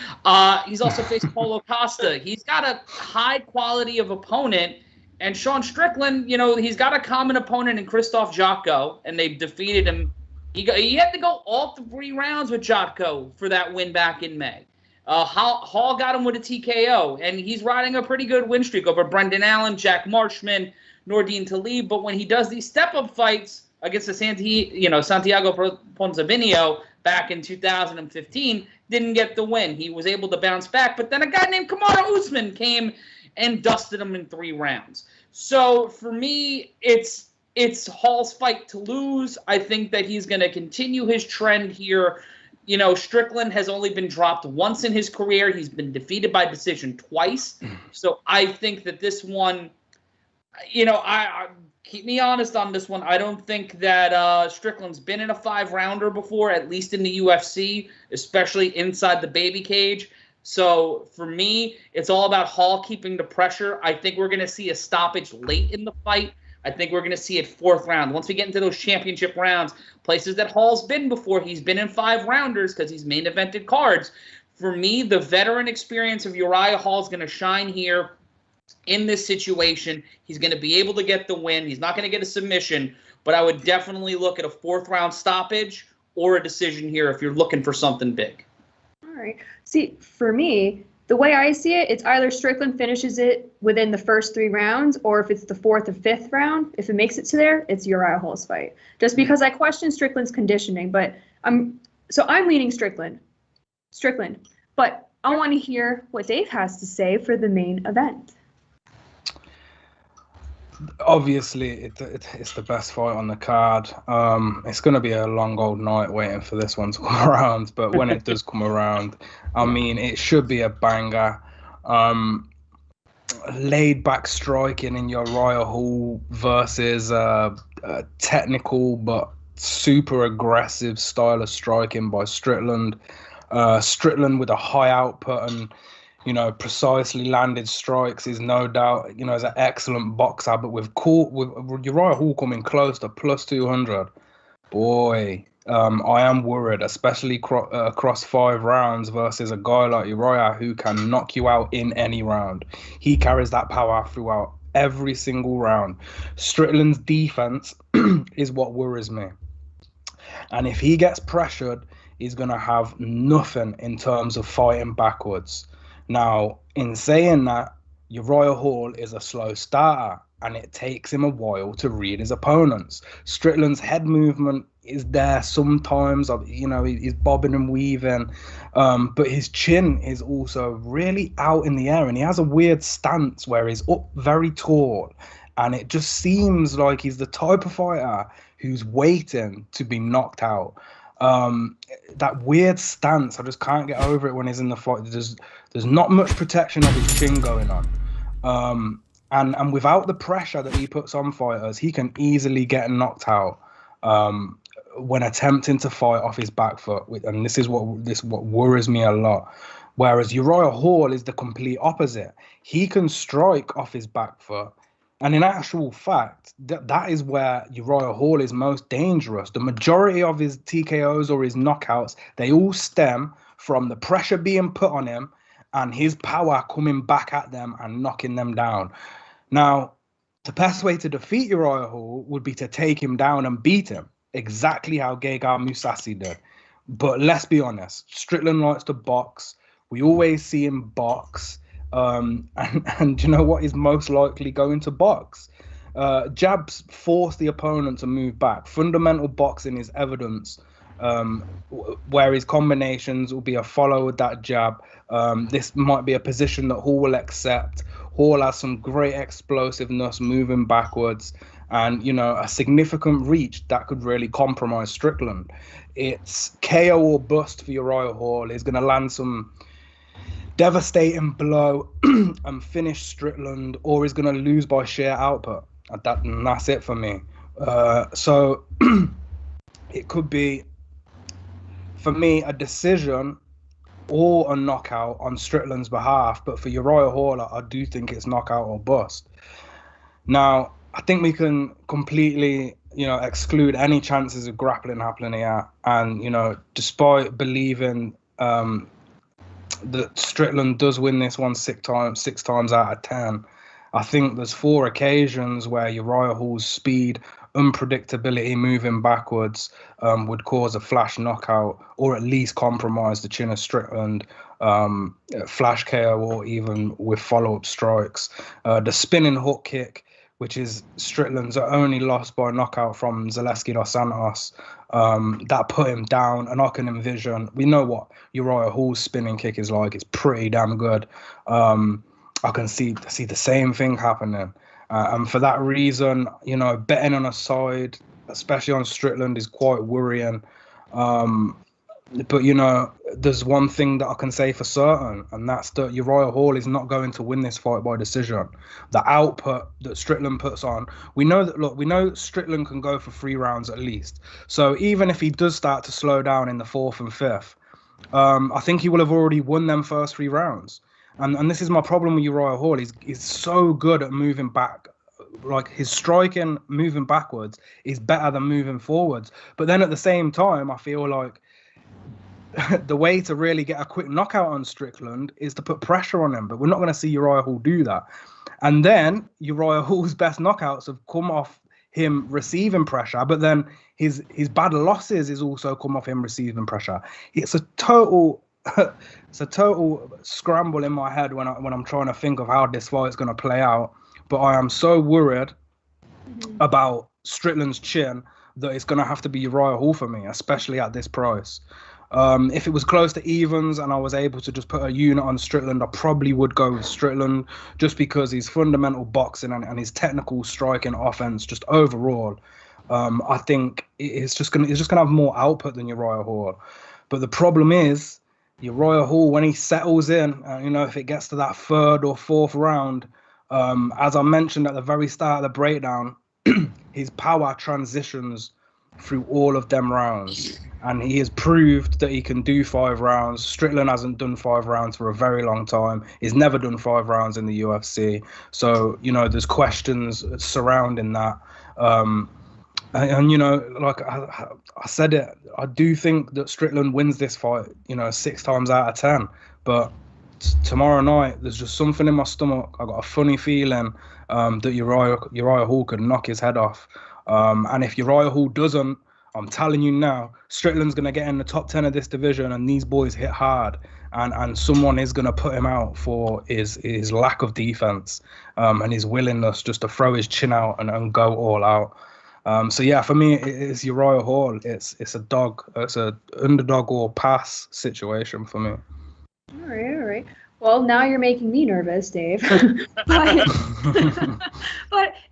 S3: He's also faced Paulo Costa. He's got a high quality of opponent. And Sean Strickland, he's got a common opponent in Christoph Jotko, and they've defeated him. He had to go all 3 rounds with Jotko for that win back in May. Hall got him with a TKO, and he's riding a pretty good win streak over Brendan Allen, Jack Marshman, Nordine Talib. But when he does these step-up fights against the Santiago Ponzinibbio back in 2015, didn't get the win. He was able to bounce back, but then a guy named Kamaru Usman came and dusted him in 3 rounds. So for me, it's Hall's fight to lose. I think that he's going to continue his trend here. Strickland has only been dropped once in his career. He's been defeated by decision twice. So I think that this one, I keep me honest on this one. I don't think that Strickland's been in a 5-rounder before, at least in the UFC, especially inside the baby cage. So for me, it's all about Hall keeping the pressure. I think we're going to see a stoppage late in the fight. I think we're going to see it 4th round. Once we get into those championship rounds, places that Hall's been before, he's been in 5-rounders because he's main evented cards. For me, the veteran experience of Uriah Hall is going to shine here in this situation. He's going to be able to get the win. He's not going to get a submission, but I would definitely look at a 4th round stoppage or a decision here if you're looking for something big.
S1: All right. See, for me, the way I see it, it's either Strickland finishes it within the first 3 rounds, or if it's the 4th or 5th round, if it makes it to there, it's Uriah Hall's fight. Just because I question Strickland's conditioning, but I'm leaning Strickland. But I want to hear what Dave has to say for the main event.
S2: Obviously, it's the best fight on the card. It's going to be a long old night waiting for this one to come around. But when it does come around, I mean, it should be a banger. Laid back striking in Uriah Hall versus technical but super aggressive style of striking by Strickland. Strickland with a high output and precisely landed strikes is no doubt, is an excellent boxer. But with Uriah Hall coming close to +200, boy, I am worried, especially across 5 rounds versus a guy like Uriah who can knock you out in any round. He carries that power throughout every single round. Strickland's defense is what worries me. And if he gets pressured, he's going to have nothing in terms of fighting backwards. Now, in saying that, Uriah Hall is a slow starter, and it takes him a while to read his opponents. Strickland's head movement is there sometimes, he's bobbing and weaving, but his chin is also really out in the air, and he has a weird stance where he's up very tall, and it just seems like he's the type of fighter who's waiting to be knocked out. That weird stance, I just can't get over it when he's in the fight. There's not much protection of his chin going on. And without the pressure that he puts on fighters, he can easily get knocked out when attempting to fight off his back foot. And this is what worries me a lot. Whereas Uriah Hall is the complete opposite. He can strike off his back foot. And in actual fact, that is where Uriah Hall is most dangerous. The majority of his TKOs or his knockouts, they all stem from the pressure being put on him and his power coming back at them and knocking them down. Now, the best way to defeat Uriah Hall would be to take him down and beat him, exactly how Gegard Mousasi did. But let's be honest, Strickland likes to box. We always see him box. And you know what is most likely going to box? Jabs force the opponent to move back. Fundamental boxing is evidence, where his combinations will be a follow with that jab. This might be a position that Hall will accept. Hall has some great explosiveness moving backwards and, you know, a significant reach that could really compromise Strickland. It's KO or bust for Uriah Hall. He's going to land some devastating blow and finish Strickland, or he's going to lose by sheer output. And that's it for me. So it could be, for me, a decision or a knockout on Strickland's behalf. But for Uriah Hall, I do think it's knockout or bust. Now, I think we can completely, you know, exclude any chances of grappling happening here. And, you know, despite believing that Strickland does win this one six times out of 10, I think there's 4 occasions where Uriah Hall's speed, unpredictability moving backwards would cause a flash knockout, or at least compromise the chin of Strickland, flash KO, or even with follow-up strikes. The spinning hook kick, which is Strickland's only loss by knockout from Zaleski dos Santos, that put him down. And I can envision, we know what Uriah Hall's spinning kick is like. It's pretty damn good. I can see the same thing happening. And for that reason, you know, betting on a side, especially on Strickland, is quite worrying. But, you know, there's one thing that I can say for certain, and that's that Uriah Hall is not going to win this fight by decision. The output that Strickland puts on, we know Strickland can go for 3 rounds at least. So even if he does start to slow down in the 4th and 5th, I think he will have already won them first 3 rounds. And this is my problem with Uriah Hall. He's so good at moving back. Like, his striking moving backwards is better than moving forwards. But then at the same time, I feel like the way to really get a quick knockout on Strickland is to put pressure on him. But we're not going to see Uriah Hall do that. And then Uriah Hall's best knockouts have come off him receiving pressure, but then his bad losses is also come off him receiving pressure. It's a total scramble in my head when I'm trying to think of how this fight is going to play out. But I am so worried about Strickland's chin that it's going to have to be Uriah Hall for me, especially at this price. If it was close to evens and I was able to just put a unit on Strickland, I probably would go with Strickland, just because his fundamental boxing and his technical striking offense, just overall, I think it's just gonna have more output than Uriah Hall. But the problem is, Uriah Hall, when he settles in, you know, if it gets to that 3rd or 4th round, as I mentioned at the very start of the breakdown, his power transitions through all of them rounds, and he has proved that he can do 5 rounds. Strickland hasn't done 5 rounds for a very long time. He's never done 5 rounds in the UFC. So, you know, there's questions surrounding that. And you know, like I said it, I do think that Strickland wins this fight, you know, 6 times out of 10. But tomorrow night, there's just something in my stomach. I got a funny feeling that Uriah Hall could knock his head off. And if Uriah Hall doesn't, I'm telling you now, Strickland's going to get in the top 10 of this division, and these boys hit hard. And someone is going to put him out for his lack of defense and his willingness just to throw his chin out and go all out. So yeah, for me, it's Uriah Hall. It's a underdog or pass situation for me.
S1: All right. Well, now you're making me nervous, Dave. But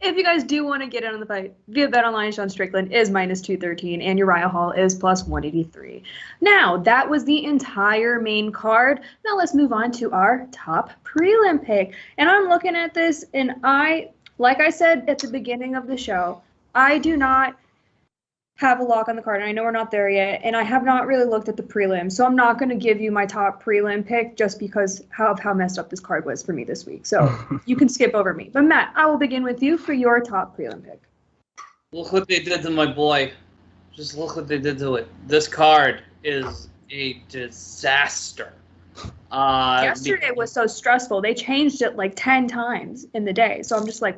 S1: if you guys do want to get in on the fight, via BetOnline, Sean Strickland is -213 and Uriah Hall is +183. Now, that was the entire main card. Now let's move on to our top prelim pick. And I'm looking at this, and like I said at the beginning of the show, I do not have a lock on the card, and I know we're not there yet, and I have not really looked at the prelim, so I'm not going to give you my top prelim pick just because of how messed up this card was for me this week. So you can skip over me. But Matt, I will begin with you for your top prelim pick.
S3: Look what they did to my boy. Just look what they did to it. This card is a disaster.
S1: Yesterday was so stressful. They changed it like 10 times in the day. So I'm just like,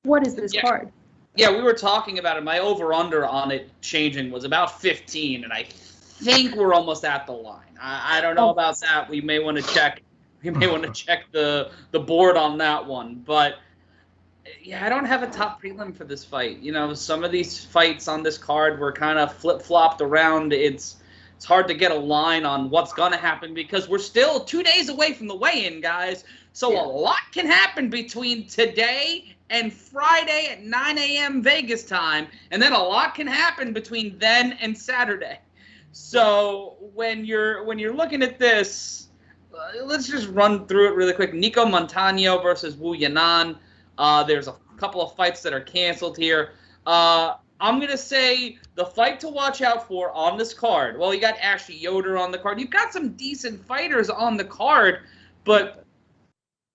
S1: what is this card?
S3: Yeah, we were talking about it. My over-under on it changing was about 15, and I think we're almost at the line. I don't know about that. We may want to check. We may want to check the board on that one. But yeah, I don't have a top prelim for this fight. You know, some of these fights on this card were kind of flip-flopped around. It's hard to get a line on what's going to happen because we're still 2 days away from the weigh-in, guys. So a lot can happen between today and Friday at 9 a.m. Vegas time, and then a lot can happen between then and Saturday. So when you're looking at this, let's just run through it really quick. Nico Montano versus Wu Yanan. There's a couple of fights that are canceled here. I'm going to say the fight to watch out for on this card. Well, you got Ashley Yoder on the card. You've got some decent fighters on the card, but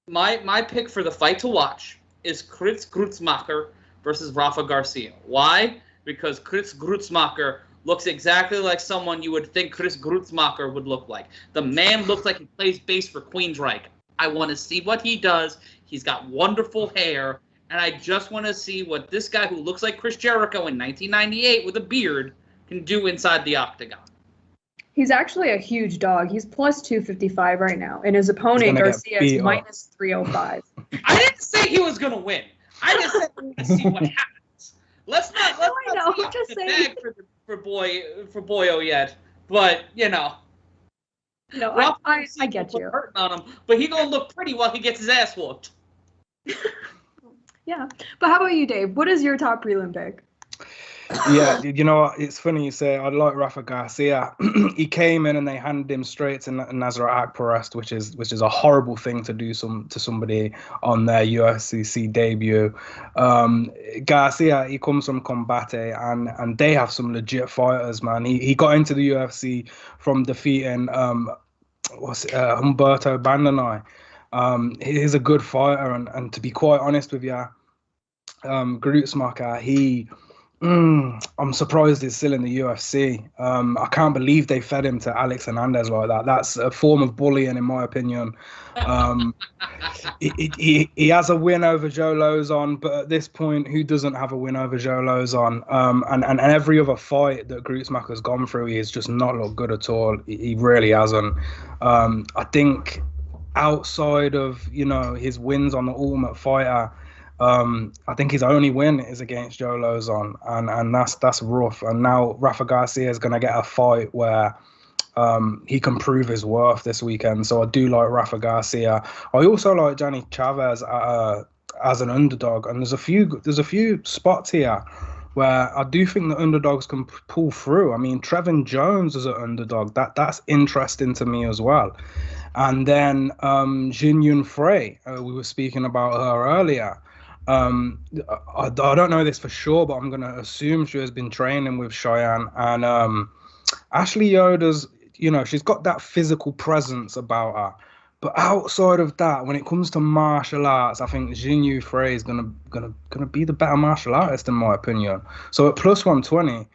S3: my pick for the fight to watch is Chris Grutzmacher versus Rafa Garcia. Why? Because Chris Grutzmacher looks exactly like someone you would think Chris Grutzmacher would look like. The man looks like he plays bass for Queensryche. I want to see what he does. He's got wonderful hair, and I just want to see what this guy who looks like Chris Jericho in 1998 with a beard can do inside the octagon.
S1: He's actually a huge dog. He's plus 255 right now, and his opponent, Garcia, is minus 305.
S3: I didn't say he was going to win. I just said we want to see what happens. Let's not
S1: just
S3: the
S1: saying.
S3: bag for Boyo yet, but, you know.
S1: No, I get you.
S3: Hurting on him, but he's going to look pretty while he gets his ass whooped.
S1: Yeah. But how about you, Dave? What is your top prelim pick?
S2: Yeah, you know what? It's funny you say I like Rafa Garcia. He came in and they handed him straight to Nasrat Akparast, which is a horrible thing to do to somebody on their UFC debut. Garcia, he comes from Combate, and they have some legit fighters, man. He got into the UFC from defeating Humberto Bandenay. He's a good fighter, and to be quite honest with you, Grutzmacher, I'm surprised he's still in the UFC. I can't believe they fed him to Alex Hernandez like that. That's a form of bullying, in my opinion. He has a win over Joe Lozon, but at this point, who doesn't have a win over Joe Lozon? And every other fight that Grutzmacher's gone through, he has just not looked good at all. He really hasn't. I think outside of his wins on the Ultimate Fighter, I think his only win is against Joe Lozon, and that's rough. And now Rafa Garcia is going to get a fight where he can prove his worth this weekend. So I do like Rafa Garcia. I also like Johnny Chavez as an underdog, and there's a few spots here where I do think the underdogs can pull through. I mean, Trevin Jones as an underdog, that's interesting to me as well. And then Jinyun Frey, we were speaking about her earlier. I don't know this for sure, but I'm going to assume she has been training with Cheyanne. And Ashley Yoder's, she's got that physical presence about her. But outside of that, when it comes to martial arts, I think Jinyun Frey is gonna be the better martial artist, in my opinion. So at plus 120,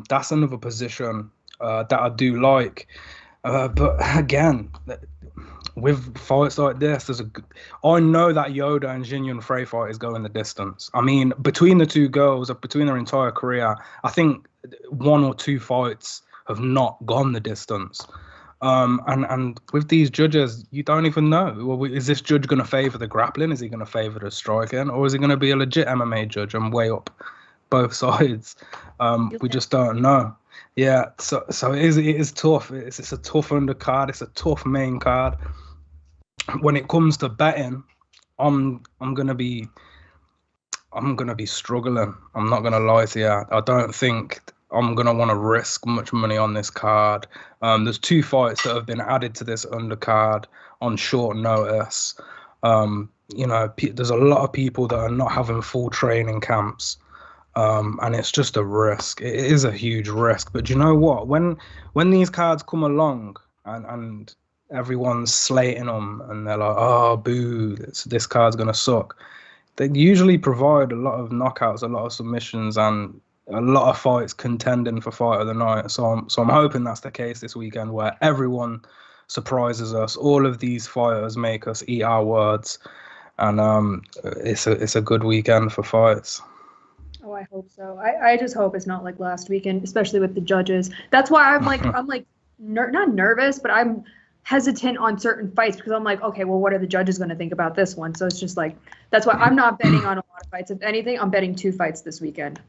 S2: that's another position that I do like. But again, with fights like this, I know that Yoda and Jinyun Frey fight is going the distance. I mean, between the two girls, between their entire career, I think 1 or 2 fights have not gone the distance. And with these judges, you don't even know. Well, is this judge going to favour the grappling? Is he going to favour the striking? Or is he going to be a legit MMA judge and weigh up both sides? We just don't know. Yeah, so it is tough. It's a tough undercard. It's a tough main card. When it comes to betting, I'm gonna be struggling. I'm not gonna lie to you. I don't think I'm gonna want to risk much money on this card. There's 2 fights that have been added to this undercard on short notice. There's a lot of people that are not having full training camps. And it's just a risk. It is a huge risk. But you know what? When these cards come along and everyone's slating them and they're like, oh, boo, this card's going to suck, they usually provide a lot of knockouts, a lot of submissions, and a lot of fights contending for fight of the night. So I'm hoping that's the case this weekend, where everyone surprises us. All of these fighters make us eat our words, and it's a good weekend for fights.
S1: Oh, I hope so. I just hope it's not like last weekend, especially with the judges. That's why I'm like not nervous, but I'm hesitant on certain fights because I'm like, okay, well, what are the judges going to think about this one? So it's just like, that's why I'm not betting on a lot of fights. If anything, I'm betting 2 fights this weekend,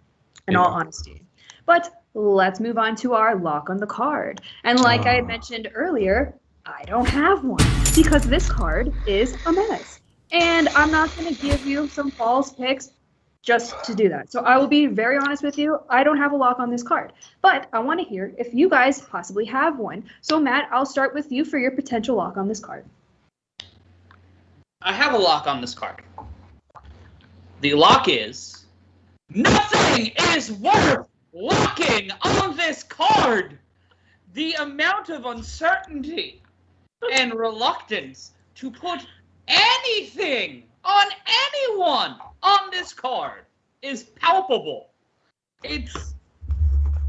S1: in all honesty. But let's move on to our lock on the card. And like I had mentioned earlier, I don't have one because this card is a mess. And I'm not going to give you some false picks just to do that. So I will be very honest with you. I don't have a lock on this card, but I want to hear if you guys possibly have one. So Matt, I'll start with you for your potential lock on this card.
S3: I have a lock on this card. The lock is nothing is worth locking on this card. The amount of uncertainty and reluctance to put anything on anyone on this card is palpable. It's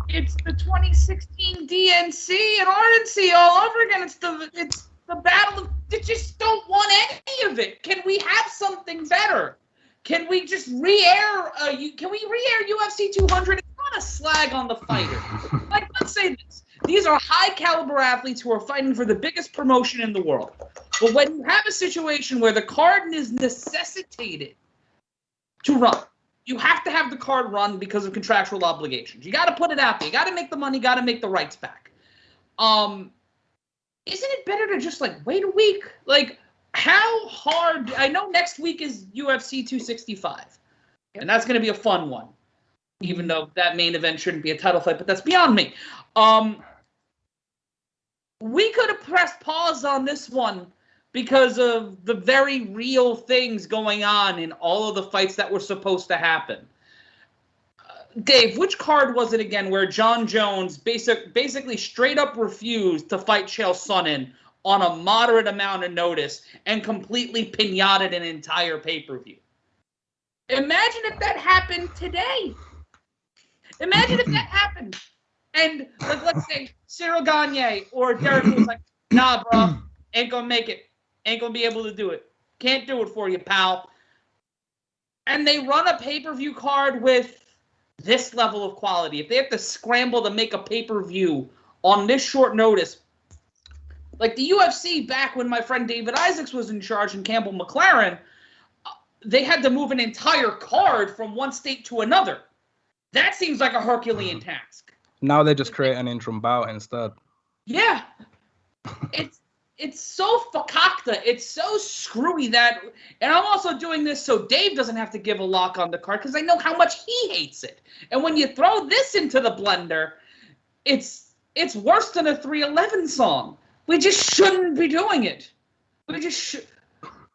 S3: the 2016 DNC and RNC all over again. It's the battle of, they just don't want any of it. Can we have something better? Can we just re-air UFC 200? It's not a slag on the fighter. Like, let's say this. These are high caliber athletes who are fighting for the biggest promotion in the world. But when you have a situation where the card is necessitated to run, you have to have the card run because of contractual obligations. You got to put it out there. You got to make the money. Got to make the rights back. Isn't it better to just like wait a week? Like, how hard? I know next week is UFC 265, and that's going to be a fun one. Even though that main event shouldn't be a title fight, but that's beyond me. We could have pressed pause on this one because of the very real things going on in all of the fights that were supposed to happen. Dave, which card was it again where John Jones basically straight up refused to fight Chael Sonnen on a moderate amount of notice and completely pinated an entire pay-per-view? Imagine if that happened today. Imagine if that happened. And let's say Cyril Gagne or Derek was like, nah, bro, ain't gonna make it. Ain't gonna be able to do it. Can't do it for you, pal. And they run a pay-per-view card with this level of quality. If they have to scramble to make a pay-per-view on this short notice, like the UFC back when my friend David Isaacs was in charge and Campbell McLaren, they had to move an entire card from one state to another. That seems like a Herculean task.
S2: Now they just create an interim bout instead.
S3: Yeah. It's so fakakta. It's so screwy that... And I'm also doing this so Dave doesn't have to give a lock on the card because I know how much he hates it. And when you throw this into the blender, it's worse than a 311 song. We just shouldn't be doing it. We just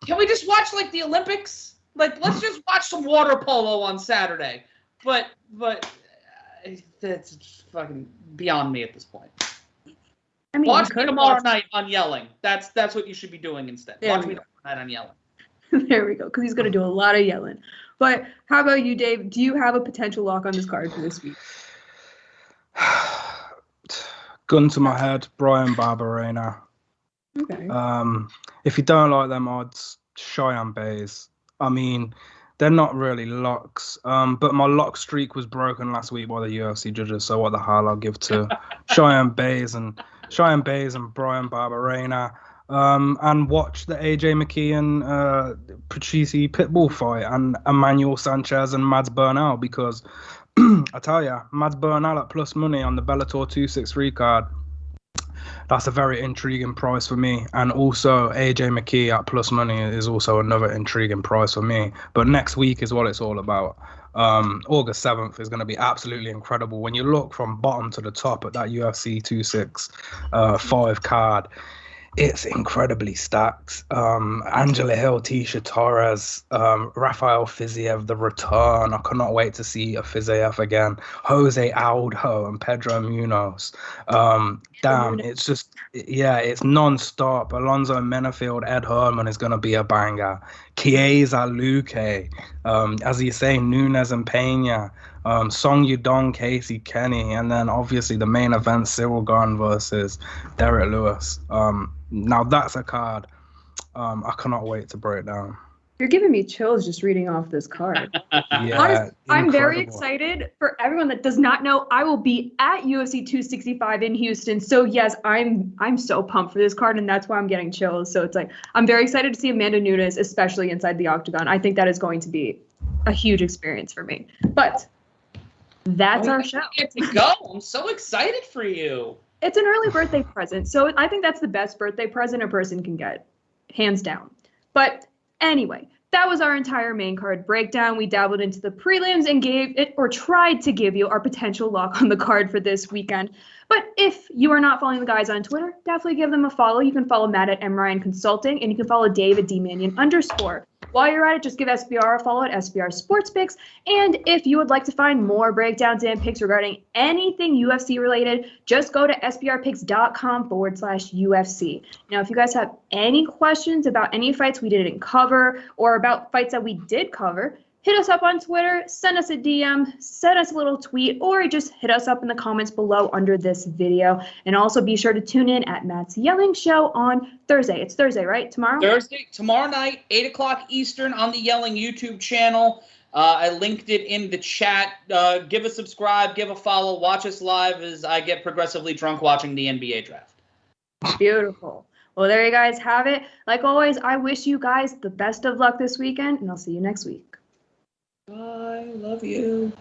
S3: Can we just watch, like, the Olympics? Like, let's just watch some water polo on Saturday. But that's fucking beyond me at this point. I mean, watch me tomorrow night on yelling. That's what you should be doing instead. Watch me tomorrow night on yelling.
S1: There we go, because he's going to do a lot of yelling. But how about you, Dave? Do you have a potential lock on this card for this week?
S2: Gun to my head, Bryan Barberena.
S1: Okay.
S2: If you don't like them odds, Cheyanne Bays. I mean, they're not really locks. But my lock streak was broken last week by the UFC judges, so what the hell, I'll give to Cheyanne Bays and Bryan Barberena. And watch the AJ McKee and Patrici Pitbull fight and Emmanuel Sanchez and Mads Bernal, because I tell you, Mads Bernal at plus money on the Bellator 263 card, that's a very intriguing price for me. And also AJ McKee at plus money is also another intriguing price for me. But next week is what it's all about. August 7th is going to be absolutely incredible. When you look from bottom to the top at that UFC 265 card, It's incredibly stacked. Angela Hill, Tisha Torres, Rafael Fiziev, the return. I cannot wait to see a Fiziev again. Jose Aldo and Pedro Munoz. Damn, it's just, it's non-stop. Alonzo Menafield, Ed Herman is going to be a banger. Chiesa Luque, as you say, Nunes and Pena. Song Yudong, Casey Kenny, and then obviously the main event, Cyril Gane versus Derek Lewis. Now that's a card I cannot wait to break down.
S1: You're giving me chills just reading off this card. Honestly, I'm very excited. For everyone that does not know, I will be at UFC 265 in Houston. So yes, I'm so pumped for this card, and that's why I'm getting chills. So it's like I'm very excited to see Amanda Nunes, especially inside the octagon. I think that is going to be a huge experience for me. But that's our show.
S3: Get to go. I'm so excited for you.
S1: It's an early birthday present, so I think that's the best birthday present a person can get, hands down. But anyway, that was our entire main card breakdown. We dabbled into the prelims and gave it, or tried to give you, our potential lock on the card for this weekend. But if you are not following the guys on Twitter, definitely give them a follow. You can follow Matt at MRyan Consulting, and you can follow Dave at DManion_. While you're at it, just give SBR a follow at SBR Sports Picks. And if you would like to find more breakdowns and picks regarding anything UFC related, just go to sbrpicks.com/UFC. Now, if you guys have any questions about any fights we didn't cover or about fights that we did cover, hit us up on Twitter, send us a DM, send us a little tweet, or just hit us up in the comments below under this video. And also be sure to tune in at Matt's Yelling Show on Thursday. It's Thursday, right?
S3: Tomorrow night, 8 o'clock Eastern on the Yelling YouTube channel. I linked it in the chat. Give a subscribe, give a follow, watch us live as I get progressively drunk watching the NBA draft.
S1: Beautiful. Well, there you guys have it. Like always, I wish you guys the best of luck this weekend, and I'll see you next week.
S3: I love you.